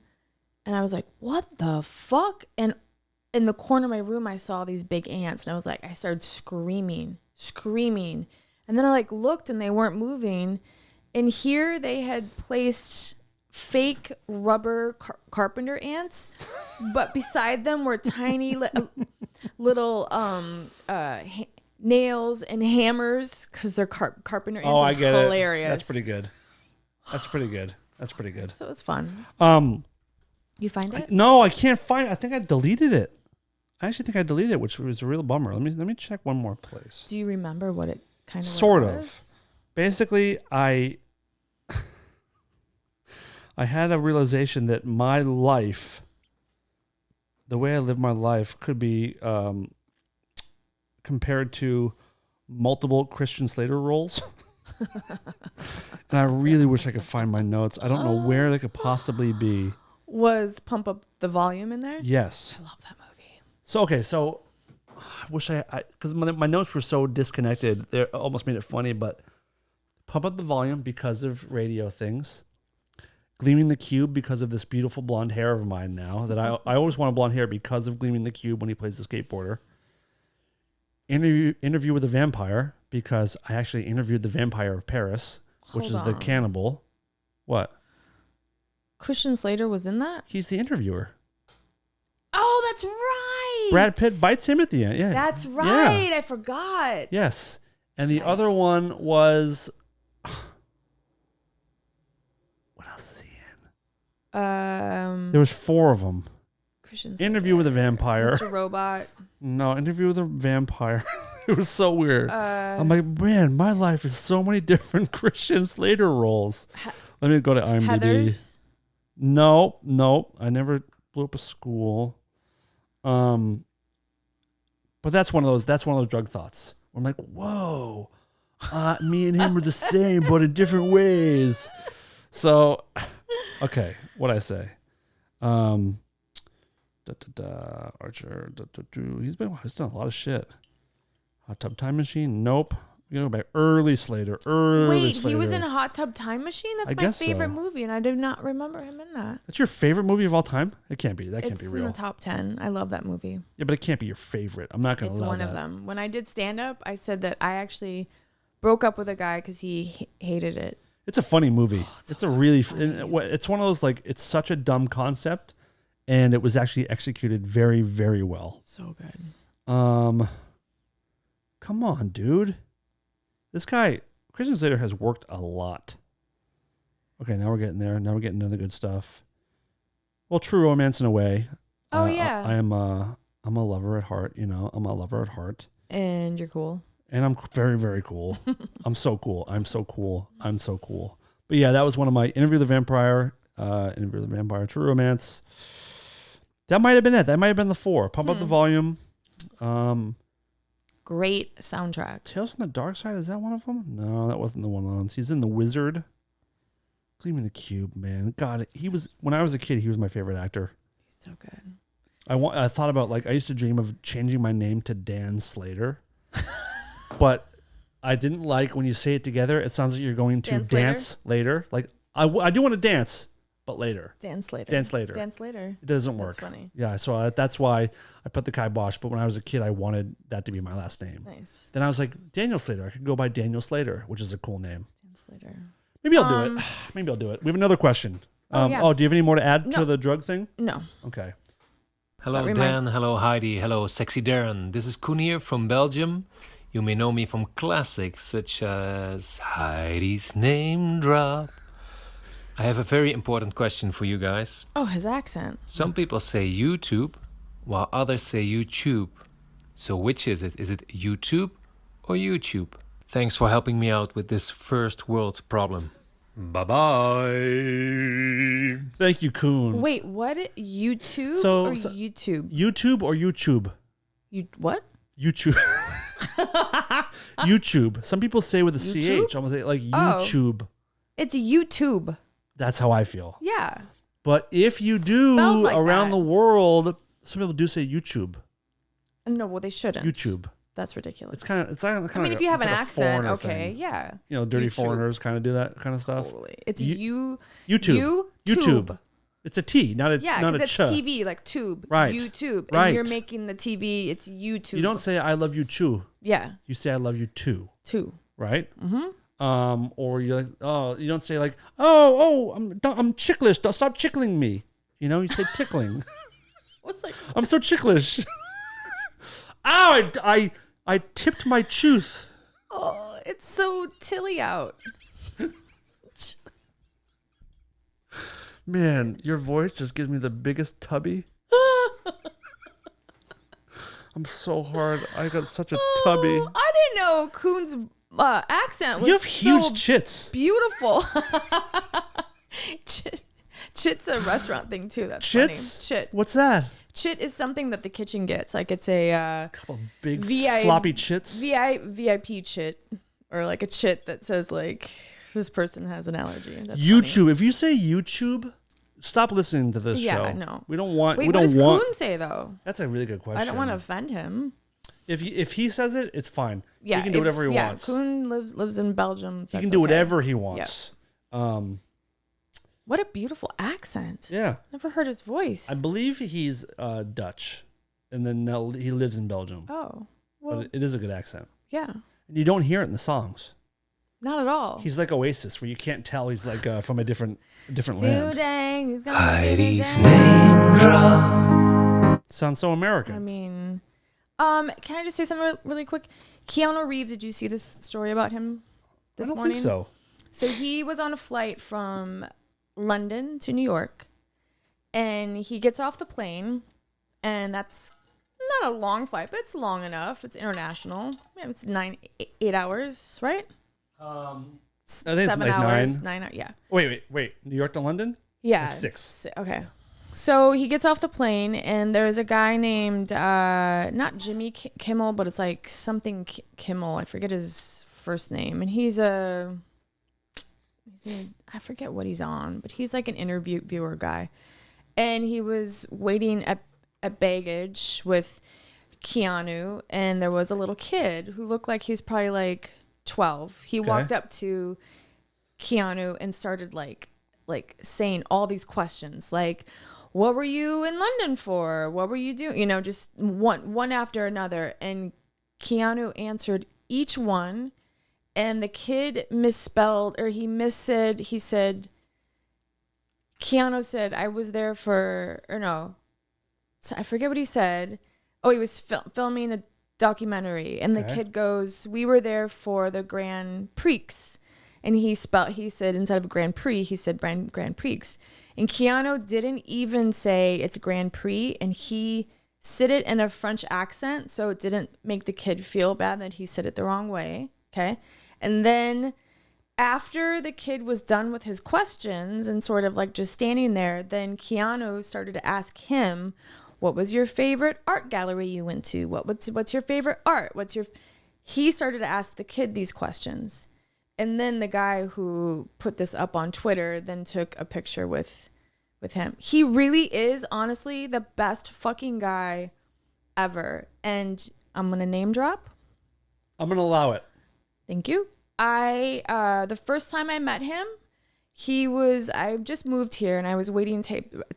and I was like, "What the fuck?" And in the corner of my room, I saw these big ants, and I started screaming, and then I like looked, and they weren't moving. And here they had placed fake rubber carpenter ants, but beside them were tiny little nails and hammers because they're carpenter ants. Oh, I get hilarious. it. That's pretty good. So it was fun. You find it? No, I can't find it. I think I deleted it. I actually think I deleted it, which was a real bummer. Let me check one more place. Do you remember what it kind of sort was? of? Basically, I had a realization that my life, the way I live my life, could be compared to multiple Christian Slater roles. And I really wish I could find my notes. I don't know where they could possibly be. Was Pump Up the Volume in there? Yes. I love that movie. So I wish because my notes were so disconnected, they almost made it funny, but Pump Up the Volume because of radio things. Gleaming the Cube because of this beautiful blonde hair of mine now. That I always wanted blonde hair because of Gleaming the Cube when he plays the skateboarder. Interview with a Vampire because I actually interviewed the Vampire of Paris, which is the cannibal. What? Christian Slater was in that? He's the interviewer. Oh, that's right. Brad Pitt bites him at the end. Yeah. That's right. Yeah. I forgot. Yes. And the other one was... What else is he in? There was 4 of them. Christian Slater. Interview with a Vampire. Mr. Robot. No, Interview with a Vampire. It was so weird. I'm like, man, my life is so many different Christian Slater roles. Let me go to IMDb. Heathers? No. I never blew up a school. But that's one of those drug thoughts. I'm like, whoa, me and him are the same, but in different ways. So, okay, what'd I say? Archer. He's done a lot of shit. Hot Tub Time Machine? Nope. You go back early Slater. Wait, he was in Hot Tub Time Machine? That's my favorite movie, and I do not remember him in that. That's your favorite movie of all time? It can't be. That can't be real. It's in the top 10. I love that movie. Yeah, but it can't be your favorite. I'm not going to allow that. It's one of them. When I did stand-up, I said that I actually broke up with a guy because he hated it. It's a funny movie. It's a really... It's one of those, like, it's such a dumb concept, and it was actually executed very, very well. So good. Come on, dude. This guy, Christian Slater, has worked a lot. Okay, now we're getting there. Now we're getting into the good stuff. Well, True Romance in a way. Oh, yeah. I'm a lover at heart, I'm a lover at heart. And you're cool. And I'm very, very cool. I'm so cool. I'm so cool. I'm so cool. But yeah, that was one of my Interview with the Vampire, True Romance. That might have been it. That might have been the 4. Pump Up the Volume. Great soundtrack. Tales from the Dark Side, is that one of them? No, that wasn't the one of them. He's in The Wizard. Gleaming the Cube, man. God, when I was a kid, he was my favorite actor. He's so good. I thought about, I used to dream of changing my name to Dan Slater. But I didn't like when you say it together. It sounds like you're going to dance later. I do want to dance, but later. Dan Slater. Dan Slater. Dan Slater. It doesn't work. That's funny. Yeah, so that's why I put the kibosh. But when I was a kid, I wanted that to be my last name. Nice. Then I was like, Daniel Slater. I could go by Daniel Slater, which is a cool name. Dan Slater. Maybe I'll do it. Maybe I'll do it. We have another question. Yeah. Do you have any more to add to the drug thing? No. Okay. Hello, Dan. Hello, Heidi. Hello, Sexy Darren. This is Koen here from Belgium. You may know me from classics such as Heidi's Name Drop. I have a very important question for you guys. Oh, his accent. Some people say YouTube, while others say YouTube. So which is it? Is it YouTube or YouTube? Thanks for helping me out with this first world problem. Bye-bye. Thank you, Koen. Wait, what? YouTube or YouTube? YouTube or YouTube? What? YouTube. YouTube. Some people say with a YouTube? CH. I'm going to say YouTube. It's YouTube. That's how I feel. Yeah. But if you do Spelled around that. the world, some people do say YouTube. No, well, they shouldn't. YouTube. That's ridiculous. It's kind of. I mean, if you have an accent, okay, yeah. Dirty YouTube. foreigners kind of do that kind of stuff. Totally. It's YouTube. YouTube. It's a T, not a Yeah, because ch. it's TV, like tube. Right. YouTube. Right. And you're making the TV, it's YouTube. You don't say I love you too. Yeah. You say I love you too. Two. Right? Mm-hmm. Or you're like, oh, you don't say I'm chicklish. Don't stop chickling me. You say tickling. What's like? I'm so chicklish. Ow! I tipped my tooth. Oh, it's so tilly out. Man, your voice just gives me the biggest tubby. I'm so hard. I got such a tubby. I didn't know Koen's accent was You have huge so chits. beautiful. Chit's a restaurant thing too. That's Chits? funny. Chit. What's that? Chit is something that the kitchen gets. Like it's a Couple big sloppy chits. VIP chit, or like a chit that says like this person has an allergy. That's YouTube. funny. If you say YouTube, stop listening to this show. Yeah, no. We don't want. Wait, we what don't does want. Koen say though? That's a really good question. I don't want to offend him. If he says it, it's fine. Yeah, he can do whatever he wants. Koen lives in Belgium. He can do whatever he wants. What a beautiful accent. Yeah. Never heard his voice. I believe he's Dutch, and then now he lives in Belgium. Oh, well, But it is a good accent, yeah. and you don't hear it in the songs. Not at all. He's like Oasis, where you can't tell he's like from a different land. Dang, he's gonna Heidi's Name Drop. Sounds so American. I mean, can I just say something really quick? Keanu Reeves, did you see this story about him this I don't morning? think so. So he was on a flight from London to New York, and he gets off the plane, and that's not a long flight, but it's long enough. It's international. Yeah, it's 8 hours, right? I think it's 7 like hours, 9. 9 yeah. Wait. New York to London? Yeah. Like 6. Okay. So he gets off the plane, and there's a guy named, not Jimmy Kimmel, but it's like something Kimmel. I forget his first name. And I forget what he's on, but he's like an interviewer guy. And he was waiting at baggage with Keanu, and there was a little kid who looked like he was probably like 12. He walked up to Keanu and started like saying all these questions, like, what were you in London for? What were you doing? Just one after another. And Keanu answered each one, and the kid misspelled, or he missaid. He said, Keanu said, I was there for, or no, I forget what he said. Oh, he was filming a documentary, and the kid goes, we were there for the Grand Prix. And he said, instead of Grand Prix, he said Grand Prix. And Keanu didn't even say it's Grand Prix, and he said it in a French accent so it didn't make the kid feel bad that he said it the wrong way. Okay. And then after the kid was done with his questions and sort of like just standing there, then Keanu started to ask him, what was your favorite art gallery you went to? What's your favorite art? He started to ask the kid these questions. And then the guy who put this up on Twitter then took a picture with him. He really is honestly the best fucking guy ever. And I'm going to name drop. I'm going to allow it. Thank you. The first time I met him, I just moved here and I was waiting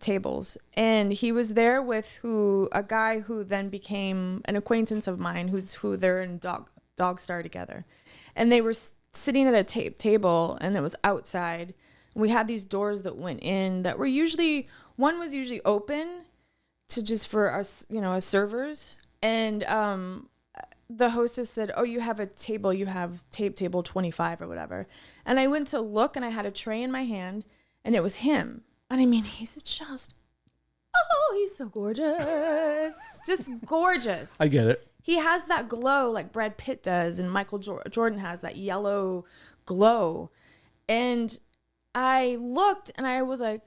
tables, and he was there with a guy who then became an acquaintance of mine, who they're in Dog Star together. And they were sitting at a table, and it was outside. We had these doors that went in that were one was usually open to just for us, as servers. And, the hostess said, oh, you have a table, you have table 25 or whatever. And I went to look, and I had a tray in my hand, and it was him. And I mean, he's so gorgeous. Just gorgeous. I get it. He has that glow like Brad Pitt does, and Michael Jordan has that yellow glow. And I looked, and I was like,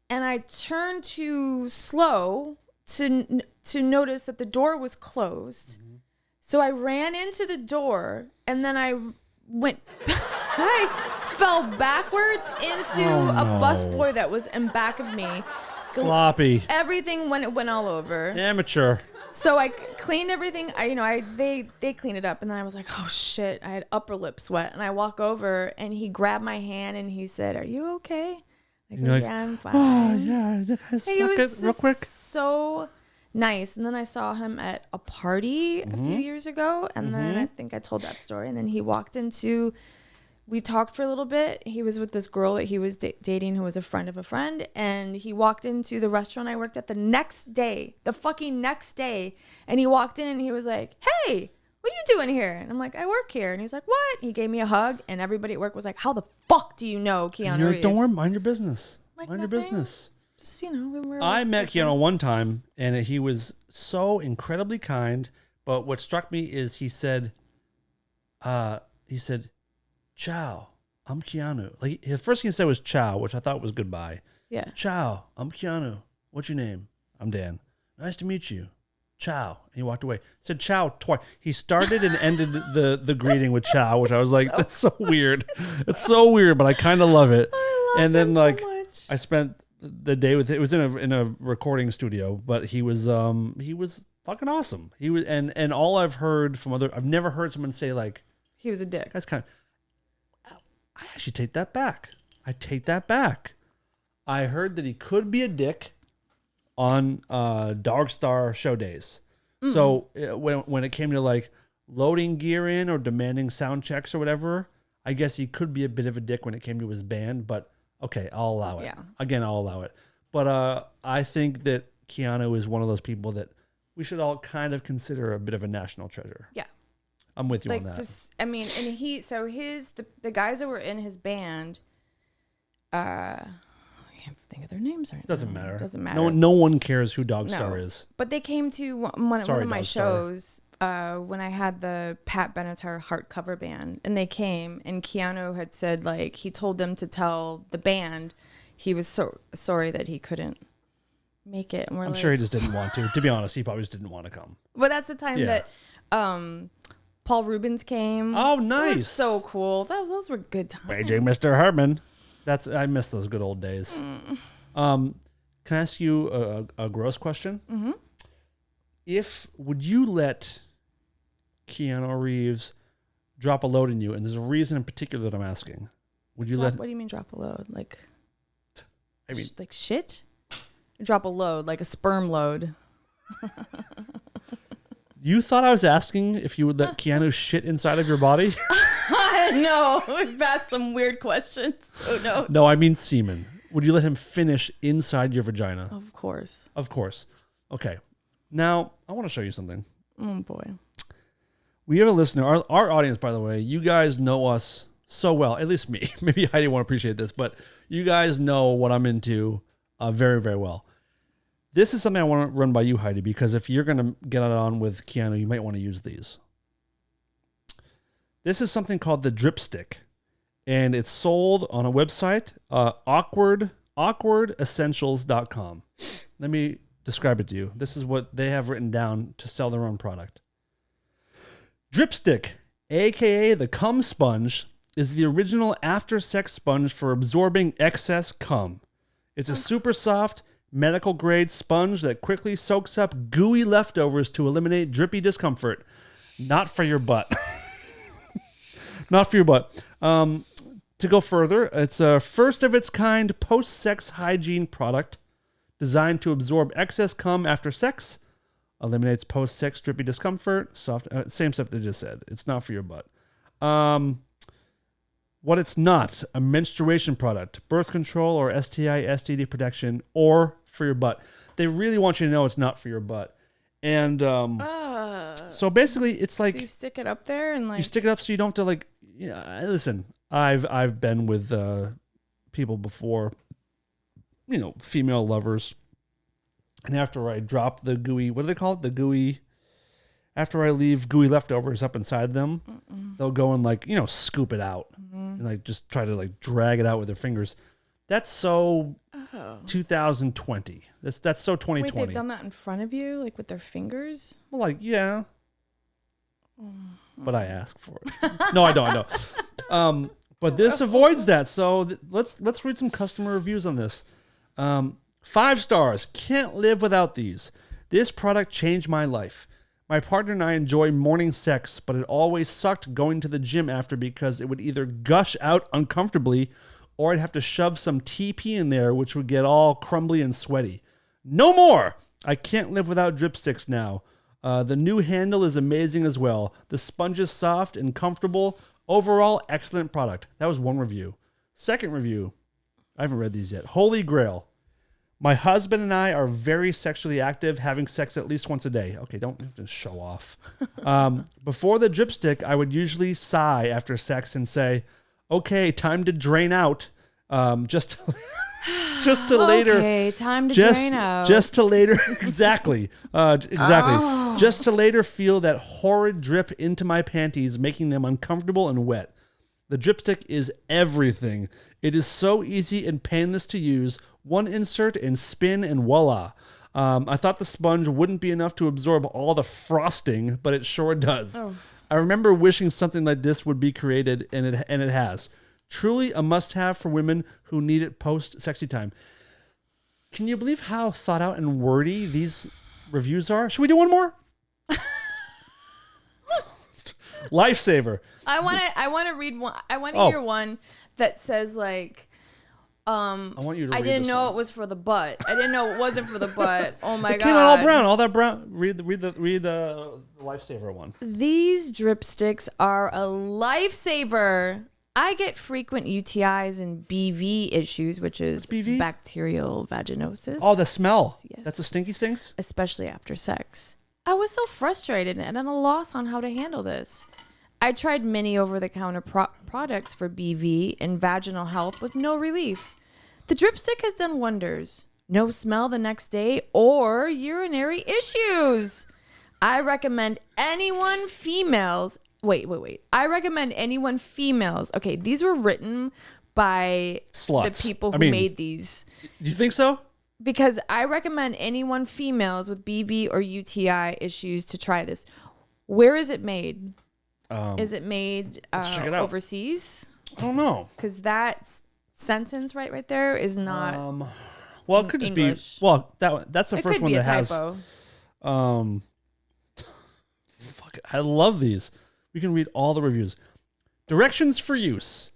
and I turned too slow to notice that the door was closed. So I ran into the door, and then I fell backwards into a busboy that was in back of me. Sloppy. Everything went all over. Amateur. So I cleaned everything. They cleaned it up, and then I was like, oh shit! I had upper lip sweat, and I walk over, and he grabbed my hand, and he said, "Are you okay?" I go, "Yeah, I'm fine." Oh yeah, He was real quick. so nice. And then I saw him at a party a few years ago, and then I think I told that story. And then he walked into. We talked for a little bit. He was with this girl that he was dating who was a friend of a friend. And he walked into the restaurant I worked at the fucking next day. And he walked in and he was like, hey, what are you doing here? And I'm like, I work here. And he was like, what? He gave me a hug. And everybody at work was like, how the fuck do you know Keanu Reeves? Like, don't worry, mind your business. Like, mind your nothing. business. Just, we were I like, met Keanu one time, and he was so incredibly kind. But what struck me is he said, Ciao, I'm Keanu. Like, the first thing he said was ciao, which I thought was goodbye. Yeah. Ciao, I'm Keanu. What's your name? I'm Dan. Nice to meet you. Ciao. And he walked away. Said ciao twice. He started and ended the greeting with ciao, which I was like, that's so weird. It's so weird, but I kind of love it. I love and then him like so much. I spent the day with it was in a recording studio, but he was fucking awesome. He was and all I've heard from I've never heard someone say like He was a dick. that's kind of I actually take that back. I heard that he could be a dick on Dog Star show days. So when it came to like loading gear in or demanding sound checks or whatever, I guess he could be a bit of a dick when it came to his band. But okay, I'll allow it. Yeah. Again, I'll allow it. But I think that Keanu is one of those people that we should all kind of consider a bit of a national treasure. Yeah. I'm with you Like, on that. just, I mean, and the guys that were in his band, I can't think of their names right Doesn't now. matter. Doesn't matter. No one cares who Dog No. Star is. But they came to one Sorry, of my Dog Star. shows when I had the Pat Benatar Heart cover band, and they came, and Keanu had said, like, he told them to tell the band he was so sorry that he couldn't make it. And we're I'm like, sure he just didn't want to. To be honest, he probably just didn't want to come. But that's the time Yeah. that Paul Rubens came. Oh, It nice. was so cool. Those were good times. Paging Mr. Hartman. I miss those good old days. Can I ask you a gross question? Mm-hmm. Would you let Keanu Reeves drop a load in you? And there's a reason in particular that I'm asking. Would you What do you mean drop a load? Like, like shit? Drop a load, like a sperm load. You thought I was asking if you would let Keanu shit inside of your body? I know. We've asked some weird questions. Who knows? No, I mean semen. Would you let him finish inside your vagina? Of course. Of course. Okay. Now, I want to show you something. Oh, boy. We have a listener. Our audience, by the way, you guys know us so well. At least me. Maybe Heidi won't appreciate this, but you guys know what I'm into very, very well. This is something I want to run by you, Heidi, because if you're going to get it on with Keanu, you might want to use these. This is something called the Dripstick, and it's sold on a website, awkwardessentials.com. Let me describe it to you. This is what they have written down to sell their own product. Dripstick, aka the cum sponge, is the original after-sex sponge for absorbing excess cum. It's a super soft, medical-grade sponge that quickly soaks up gooey leftovers to eliminate drippy discomfort. Not for your butt. Not for your butt. To go further, it's a first-of-its-kind post-sex hygiene product designed to absorb excess cum after sex, eliminates post-sex drippy discomfort, soft, same stuff they just said. It's not for your butt. What it's not, a menstruation product, birth control or STI, STD protection, or for your butt. They really want you to know it's not for your butt. And so basically it's like... So you stick it up there and like... You stick it up so you don't have to like... You know, listen, I've been with people before, you know, female lovers. And after I drop the gooey... What do they call it? The gooey... After I leave gooey leftovers up inside them, they'll go and like, you know, scoop it out and like just try to like drag it out with their fingers. That's so 2020. That's so 2020. Wait, they've done that in front of you, like with their fingers? Well, like, yeah. But I ask for it. No, I don't. But this avoids that. So let's read some customer reviews on this. 5 stars. Can't live without these. This product changed my life. My partner and I enjoy morning sex, but it always sucked going to the gym after because it would either gush out uncomfortably or I'd have to shove some TP in there, which would get all crumbly and sweaty. No more! I can't live without Dripsticks now. The new handle is amazing as well. The sponge is soft and comfortable. Overall, excellent product. That was one review. Second review. I haven't read these yet. Holy Grail. My husband and I are very sexually active, having sex at least once a day. Okay, don't have to show off. Before the Dripstick, I would usually sigh after sex and say, okay, time to drain out. Just to later. Okay, time to drain out. Just to later. Exactly. Just to later feel that horrid drip into my panties, making them uncomfortable and wet. The Dripstick is everything. It is so easy and painless to use. One insert and spin and voila. I thought the sponge wouldn't be enough to absorb all the frosting, but it sure does. Oh. I remember wishing something like this would be created, and it has. Truly a must-have for women who need it post-sexy time. Can you believe how thought out and wordy these reviews are? Should we do one more? Lifesaver. I want to read one. I want to hear one that says like, I want you to. I didn't know it was for the butt. I didn't know it wasn't for the butt. Oh my god! It came out all that brown. Read the Lifesaver one. These Dripsticks are a lifesaver. I get frequent UTIs and BV issues, which is bacterial vaginosis. Oh, the smell. Yes. That's the stinky stinks? Especially after sex. I was so frustrated and at a loss on how to handle this. I tried many over-the-counter products for BV and vaginal health with no relief. The Dripstick has done wonders. No smell the next day or urinary issues. I recommend anyone females... Wait. I recommend anyone females... Okay, these were written by sluts. The people who made these. Do you think so? Because I recommend anyone females with BV or UTI issues to try this. Where is it made? Is it made overseas? I don't know. Because that sentence right there is not. Well, it could just English. be. Well, that's the first one that has. Typo. Fuck it. I love these. We can read all the reviews. Directions for use: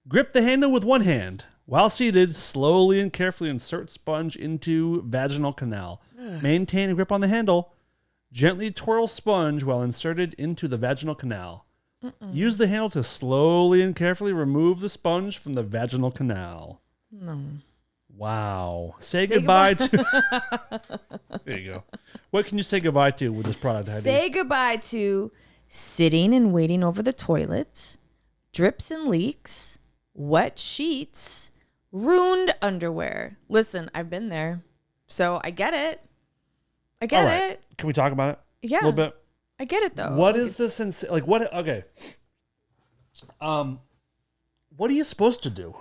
grip the handle with one hand. While seated, slowly and carefully insert sponge into vaginal canal. Maintain a grip on the handle. Gently twirl sponge while inserted into the vaginal canal. Use the handle to slowly and carefully remove the sponge from the vaginal canal. No. Wow. Say goodbye to... There you go. What can you say goodbye to with this product, Heidi? Say goodbye to sitting and waiting over the toilet, drips and leaks, wet sheets, ruined underwear. Listen, I've been there. So I get it. I All get right. it. Can we talk about it? Yeah. A little bit. I get it though. What Like, is the sense? Like what? Okay. What are you supposed to do?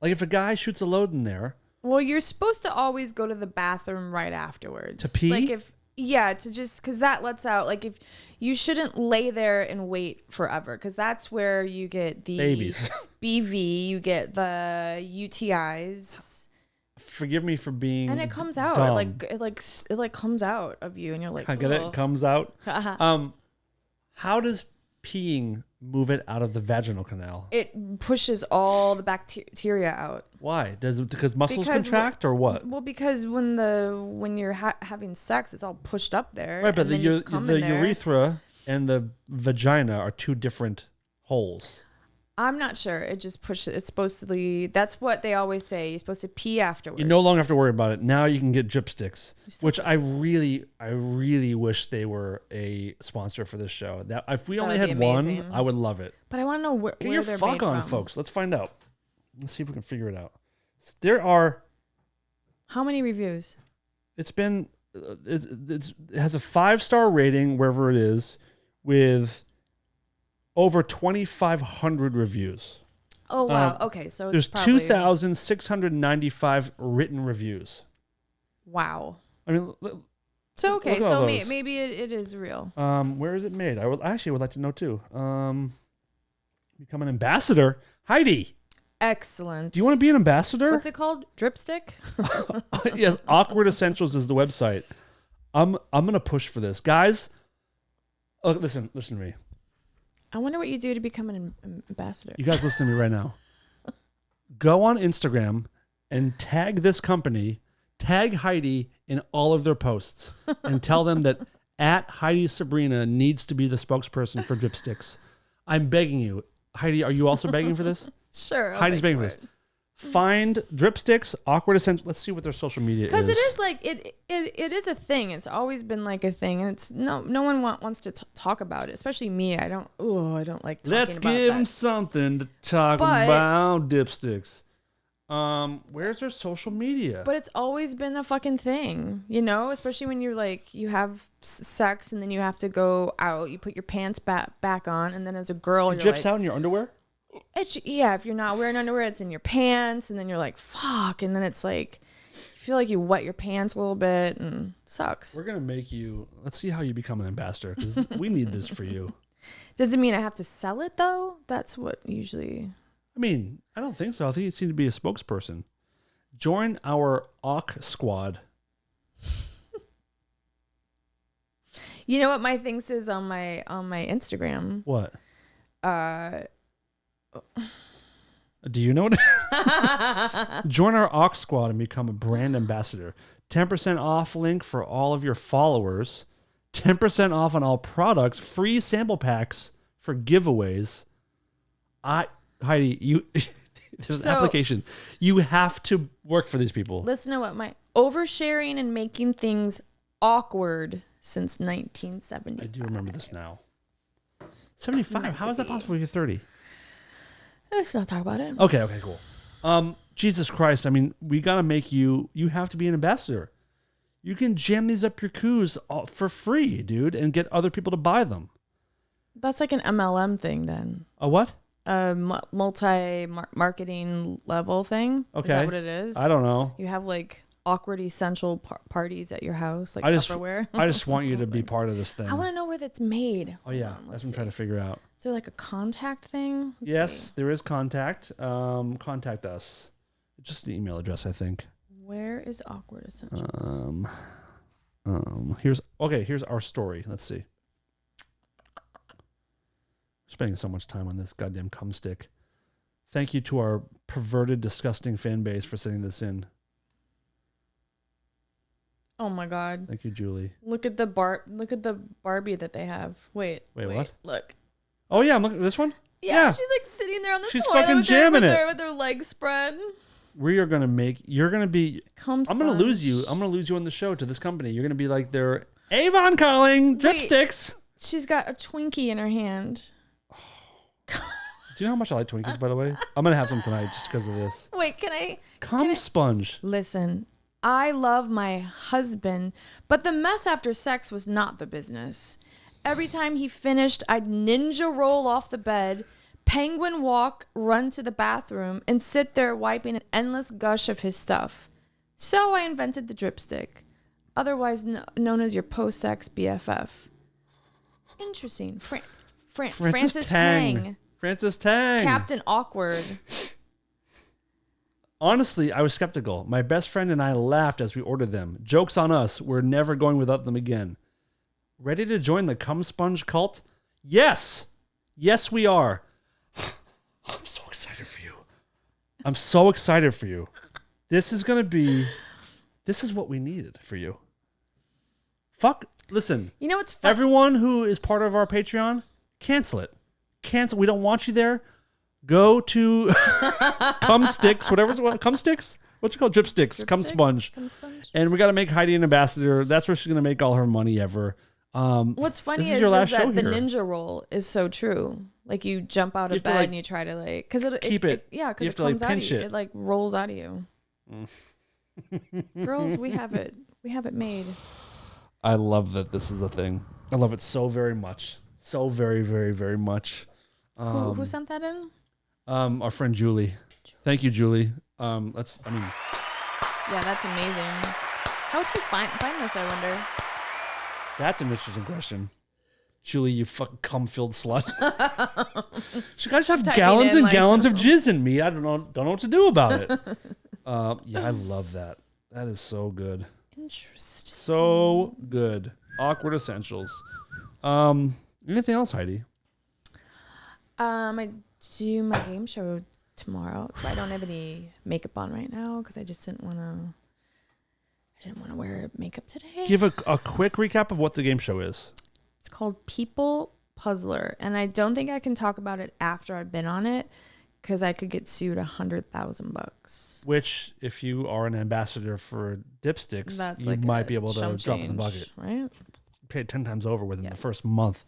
Like if a guy shoots a load in there Well, you're supposed to always go to the bathroom right afterwards. to pee. Like to just because that lets out. Like if you shouldn't lay there and wait forever, because that's where you get the Babies. BV, you get the UTIs, Forgive me for being. and it comes out. dumb. It like comes out of you, and you're like, I get it. "Ugh." It comes out. How does peeing move it out of the vaginal canal? It pushes all the bacteria out. Why? Does it because muscles Because contract or what? Well, because when you're having sex, it's all pushed up there. Right, but and then you come in there. urethra and the vagina are two different holes. I'm not sure. It just pushes. It's supposed to be. That's what they always say. You're supposed to pee afterwards. You no longer have to worry about it. Now you can get Dripsticks, which I really wish they were a sponsor for this show. That if we only would be had one, amazing. I would love it. But I want to know where Get your they're fuck made on, from. folks. Let's find out. Let's see if we can figure it out. There are. How many reviews? It's been. It has a 5-star rating wherever it is, with over 2,500 reviews. Oh wow. Okay, so There's it's probably 2,695 written reviews. Wow. I mean, So okay, Look at all so those. maybe it is real. where is it made? I would like to know too. Become an ambassador, Heidi. Excellent. Do you want to be an ambassador? What's it called? Dripstick? Yes, Awkward Essentials is the website. I'm gonna push for this, guys. Listen to me. I wonder what you do to become an ambassador. You guys listen to me right now. Go on Instagram and tag this company, tag Heidi in all of their posts, and tell them that @Heidi Sabrina needs to be the spokesperson for Dripsticks. I'm begging you. Heidi, are you also begging for this? Sure. I'll Heidi's pay begging for for this. Find Dripsticks, Awkward Essentials. Let's see what their social media is. Because it is like it is a thing. It's always been like a thing, and it's no one wants to talk about it. Especially me. I don't like talking Let's about give them that. something to talk But- about, Dipsticks. Where's their social media? But it's always been a fucking thing, you know. Especially when you're like you have sex and then you have to go out. You put your pants back on, and then as a girl, it you're drips like, out in your underwear? yeah. If you're not wearing underwear, it's in your pants, and then you're like, fuck, and then it's like you feel like you wet your pants a little bit, and it sucks. We're going to make you. Let's see how you become an ambassador, because we need this for you. Does it mean I have to sell it though? That's what usually. I mean, I don't think so. I think you seem to be a spokesperson. Join our Awk squad. You know what my thing says on my Instagram? What? Do you know what? Join our Awk squad and become a brand ambassador. 10% off link for all of your followers. 10% off on all products. Free sample packs for giveaways. Heidi, there's an application. You have to work for these people. Listen to what my oversharing and making things awkward since 1970. I do remember this now. 75. How is that possible? You're 30. Let's not talk about it. Okay, cool. Jesus Christ. I mean, we got to make you have to be an ambassador. You can jam these up your coos for free, dude, and get other people to buy them. That's like an MLM thing then. A what? A multi-marketing level thing. Okay. Is that what it is? I don't know. You have like awkward essential parties at your house, like I just Tupperware. I just want you to be part of this thing. I want to know where that's made. Oh yeah, Hold on, that's let's what I'm trying to figure out. Is there like a contact thing? Let's Yes, see. there is contact. Contact us. Just an email address, I think. Where is awkward essentials? Here's our story. Let's see. Spending so much time on this goddamn cum stick. Thank you to our perverted, disgusting fan base for sending this in. Oh my god. Thank you, Julie. Look at the Barbie that they have. Wait, what? Look. Oh yeah, I'm looking at this one. Yeah, she's like sitting there on the She's toilet fucking with jamming it. with her legs spread. You're gonna be. Cum I'm gonna lose you. I'm gonna lose you on the show to this company. You're gonna be like their Avon calling Dripsticks. She's got a Twinkie in her hand. Do you know how much I like Twinkies, by the way? I'm gonna have some tonight just because of this. Wait, can I? Cum sponge. Listen, I love my husband, but the mess after sex was not the business. Every time he finished, I'd ninja roll off the bed, penguin walk, run to the bathroom, and sit there wiping an endless gush of his stuff. So I invented the Dripstick, otherwise known as your post-sex BFF. Interesting. Francis Tang. Francis Tang. Captain Awkward. Honestly, I was skeptical. My best friend and I laughed as we ordered them. Joke's on us. We're never going without them again. Ready to join the cum sponge cult? Yes. Yes, we are. I'm so excited for you. I'm so excited for you. This is what we needed for you. Listen. You know what's fun? Everyone who is part of our Patreon, cancel it. Cancel. We don't want you there. Go to Cum Sticks, Cum Sticks? What's it called? Dripsticks, Cum Sponge. And we got to make Heidi an ambassador. That's where she's going to make all her money ever. What's funny is that the ninja roll is so true. Like you jump out of bed and you try to because it comes out of you. It like rolls out of you. Girls, we have it made. I love that this is a thing. I love it so very much. So very, very, very much. Who sent that in? Our friend Julie. Thank you, Julie. Yeah, that's amazing. How'd you find this, I wonder? That's an interesting question. Julie, you fucking cum-filled slut. She guys have gallons and gallons of jizz in me. I don't know what to do about it. Yeah, I love that. That is so good. Interesting. So good. Awkward essentials. Anything else, Heidi? I do my game show tomorrow, so I don't have any makeup on right now because I just didn't want to wear makeup today. Give a quick recap of what the game show is. It's called People Puzzler, and I don't think I can talk about it after I've been on it because I could get sued $100,000. Which, if you are an ambassador for Dipsticks, you might be able to drop in the bucket. Right? Pay it 10 times over within the first month.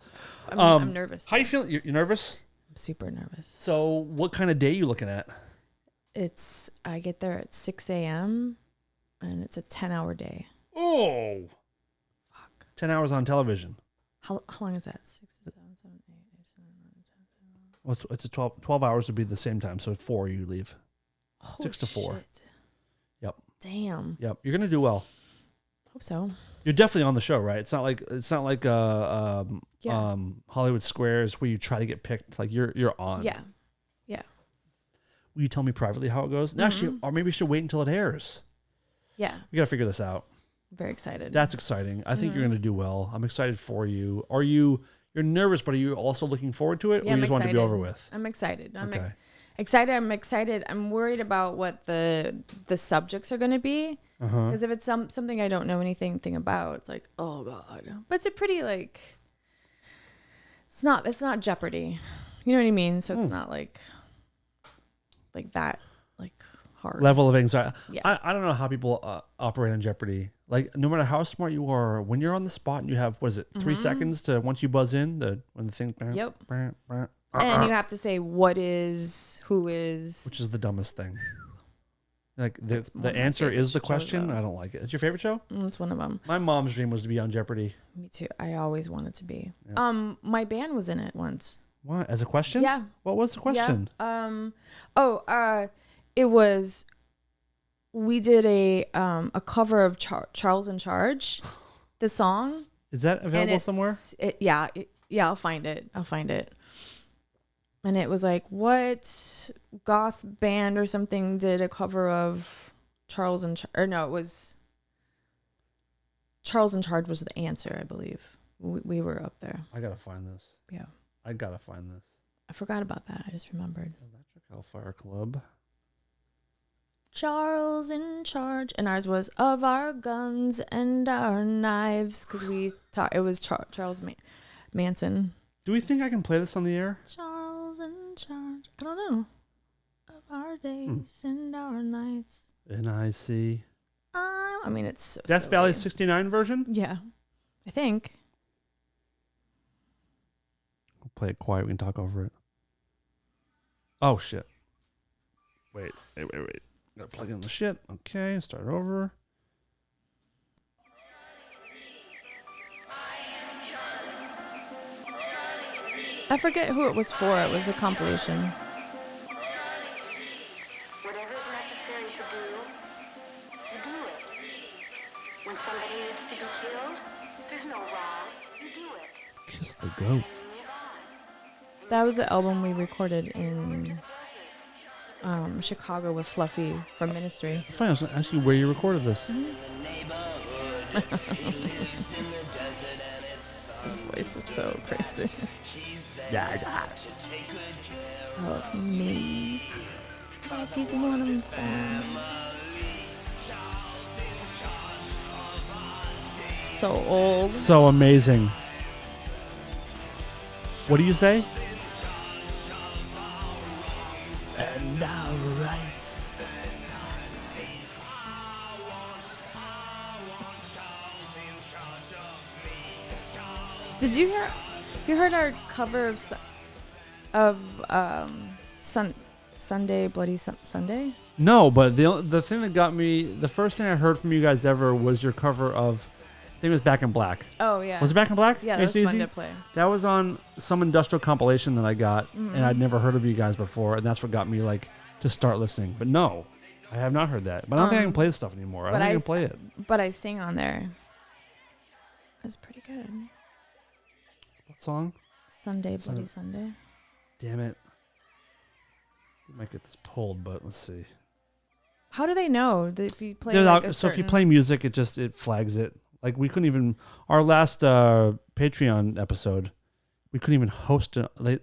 I'm nervous. How you feeling? You're nervous? I'm super nervous. So what kind of day are you looking at? I get there at 6 a.m. and it's a 10-hour day. Oh. Fuck. 10 hours on television. How long is that? 6, 7, 8, 9, 10. Well, it's a 12 hours would be the same time. So 4 you leave. Holy 6 to 4. Shit. Yep. Damn. Yep. You're going to do well. Hope so. You're definitely on the show, right? It's not like Hollywood Squares where you try to get picked. Like you're on. Yeah. Yeah. Will you tell me privately how it goes? Mm-hmm. Actually, or maybe we should wait until it airs. Yeah. We got to figure this out. I'm very excited. That's exciting. I think you're going to do well. I'm excited for you. You're nervous, but are you also looking forward to it? Yeah, or you just want it to be over with? I'm excited. Okay. I'm excited. I'm worried about what the subjects are going to be. Because if it's something I don't know anything about, it's like, oh God. But it's a pretty it's not Jeopardy. You know what I mean? So it's not like that hard level of anxiety. Yeah. I don't know how people operate on Jeopardy. Like no matter how smart you are, when you're on the spot and you have 3 seconds to once you buzz in when the thing. Yep. And you have to say what is, who is, which is the dumbest thing. Like the answer is the question. I don't like it. It's your favorite show? It's one of them. My mom's dream was to be on Jeopardy. Me too. I always wanted to be. Yeah. My band was in it once. What? As a question? Yeah. What was the question? Yeah. It was. We did a cover of Charles in Charge, the song. Is that available somewhere? Yeah. I'll find it. And it was like, what goth band or something did a cover of Charles in Charge? Or no, it was Charles in Charge was the answer, I believe. We were up there. I gotta find this. Yeah. I gotta find this. I forgot about that. I just remembered. Electric Hellfire Club. Charles in Charge. And ours was of our guns and our knives. Because we taught, it was Charles Manson. Do we think I can play this on the air? Charles in Charge. I don't know. Of our days and our nights. NIC. I mean, it's so Death silly. Valley 69 version? Yeah. I think. I'll play it quiet. We can talk over it. Oh, shit. Wait. Gotta plug in the shit. Okay, start over. I forget who it was for. It was a compilation. Whatever is necessary to do, you do it. When somebody needs to be killed, there's no wrong. You do it. Kiss the goat. That was the album we recorded in Chicago with Fluffy from Ministry. Fine, I was going to ask you where you recorded this. His voice is so crazy. Yeah. Of me. Like he's one of them. So old. So amazing. What do you say? And now rights. Did you hear? You heard our cover of Sunday Bloody Sunday? No, but the thing that got me, the first thing I heard from you guys ever was your cover of, I think it was Back in Black. Oh yeah. Was it Back in Black? Yeah, that was fun to play. That was on some industrial compilation that I got, and I'd never heard of you guys before, and that's what got me like to start listening. But no, I have not heard that. But I don't think I can play this stuff anymore. I don't think I can play it. But I sing on there. That's pretty good. What song? Sunday Bloody Sunday. Damn it. We might get this pulled, but let's see. How do they know that if you play So if you play music, it flags it. Like we couldn't even, our last Patreon episode, we couldn't even host it. We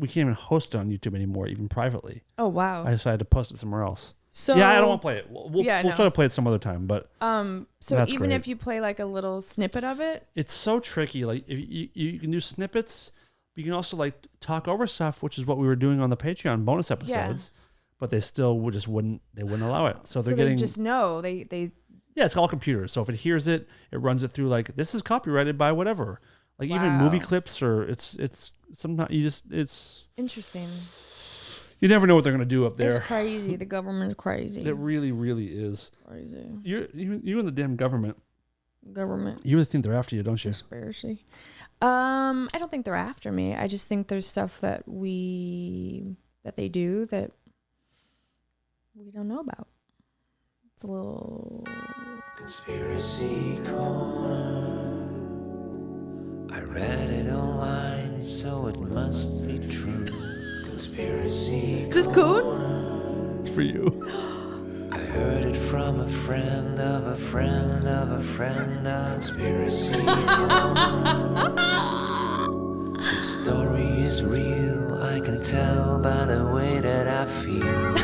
can't even host it on YouTube anymore, even privately. Oh wow! I decided to post it somewhere else. So yeah, I don't want to play it. We'll try to play it some other time. But so even if you play like a little snippet of it, it's so tricky. Like if you can do snippets, but you can also like talk over stuff, which is what we were doing on the Patreon bonus episodes. Yeah. But they still wouldn't allow it. So they're getting, they just know they. Yeah, it's all computers. So if it hears it, it runs it through like this is copyrighted by whatever. Like even movie clips or it's sometimes it's interesting. You never know what they're gonna do up there. It's crazy. The government's crazy. It really, really is. Crazy. You and the damn government. Government. You really think they're after you, don't you? Conspiracy. I don't think they're after me. I just think there's stuff that they do that we don't know about. It's a little Conspiracy Corner. I read it online, so it must be true. Conspiracy. Is this Coon? It's for you. I heard it from a friend of a friend of a friend. Conspiracy Corner. The story is real. I can tell by the way that I feel.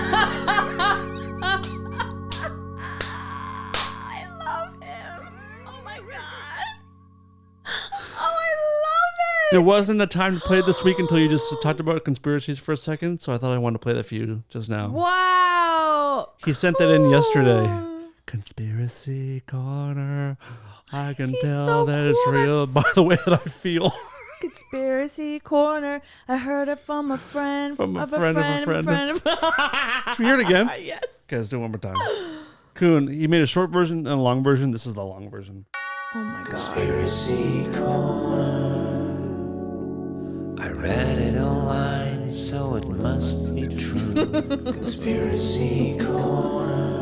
There wasn't a time to play it this week until you just talked about conspiracies for a second, so I thought I wanted to play that for you just now. Wow. He sent that in yesterday. Conspiracy Corner. I can tell so that it's cool. real by the way that I feel. Conspiracy Corner. I heard it from a friend. From a of friend of a friend. Should we hear it again? Yes. Okay, let's do it one more time. Coon, he made a short version and a long version. This is the long version. Oh my God. Conspiracy Corner. I read it online, so it must be true. Conspiracy Corner.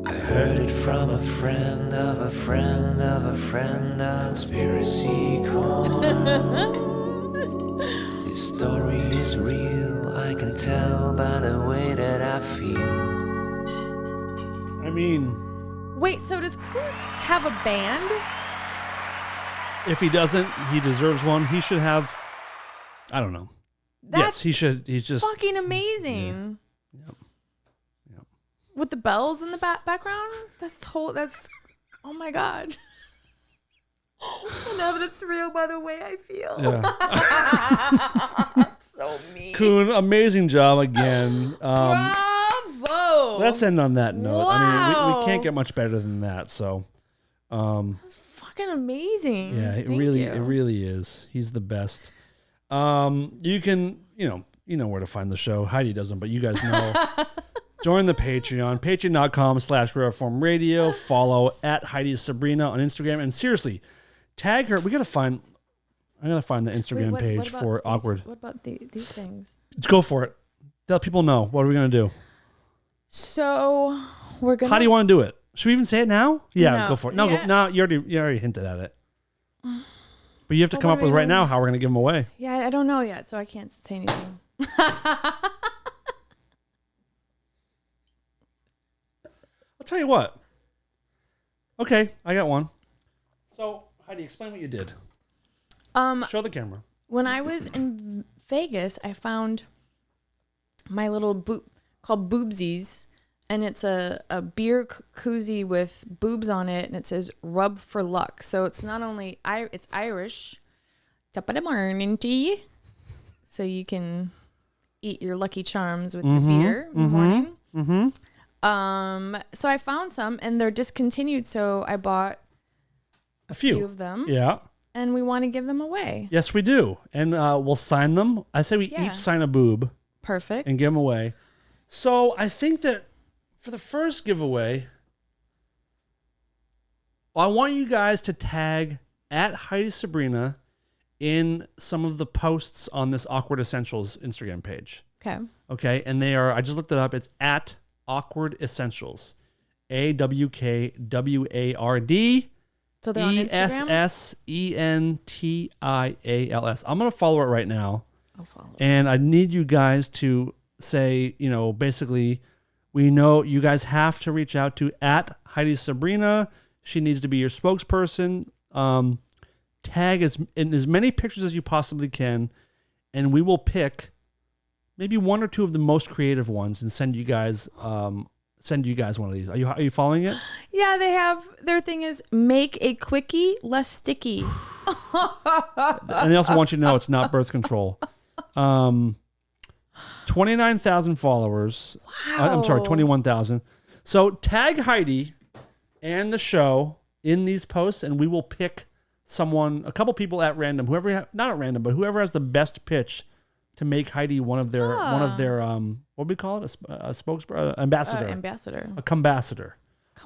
I heard it from a friend of a friend of a friend. Conspiracy Corner. This story is real. I can tell by the way that I feel. I mean, wait, so does Coon have a band? if he doesn't, he deserves one. He should have, I don't know. Yes, he should. He's just fucking amazing. Yep. With the bells in the background? That's oh my God. Now that it's real by the way I feel. Yeah. So mean. Coon, amazing job again. Bravo. Let's end on that note. Wow. I mean, we can't get much better than that. So, that's fucking amazing. Yeah, it really is. He's the best. You can, you know where to find the show. Heidi doesn't, but you guys know. Join the Patreon, patreon.com/Rareform Radio. Follow at Heidi Sabrina on Instagram. And seriously, tag her. We got to find, I'm gonna find the Instagram Wait, page what about for these- awkward. What about these things? Let's go for it. Let people know. What are we gonna do? So we're gonna. How do you want to do it? Should we even say it now? Yeah, No. go for it. No, Yeah. no, you already hinted at it. But you have to Well, come what up are with we right now gonna- how we're gonna give them away. Yeah, I don't know yet, so I can't say anything. I'll tell you what. Okay, I got one. So, Heidi, explain what you did. Show the camera. When I was in Vegas, I found my little called Boobsies, and it's a beer koozie with boobs on it, and it says "Rub for Luck." So it's not only it's Irish, top of the morning tea, so you can eat your Lucky Charms with your beer in the morning. So I found some, and they're discontinued, so I bought A few of them. Yeah. And we want to give them away. Yes, we do. And we'll sign them. I say we each sign a boob. Perfect. And give them away. So I think that for the first giveaway, I want you guys to tag at Heidi Sabrina in some of the posts on this Awkward Essentials Instagram page. Okay. Okay. And they are, I just looked it up. It's at Awkward Essentials. AWKWARD. So they're on Instagram? ESSENTIALS. I'm going to follow it right now. I'll follow it. And I need you guys to say, basically, we know you guys have to reach out to at Heidi Sabrina. She needs to be your spokesperson. Tag in as many pictures as you possibly can. And we will pick maybe one or two of the most creative ones and send you guys one of these. Are you following it? Yeah, they have, their thing is make a quickie less sticky. And they also want you to know it's not birth control. 29,000 followers. Wow. I'm sorry, 21,000. So tag Heidi and the show in these posts, and we will pick a couple people at random, not at random, but whoever has the best pitch to make Heidi one of their what do we call it? A spokesperson, ambassador. Ambassador. A combassador.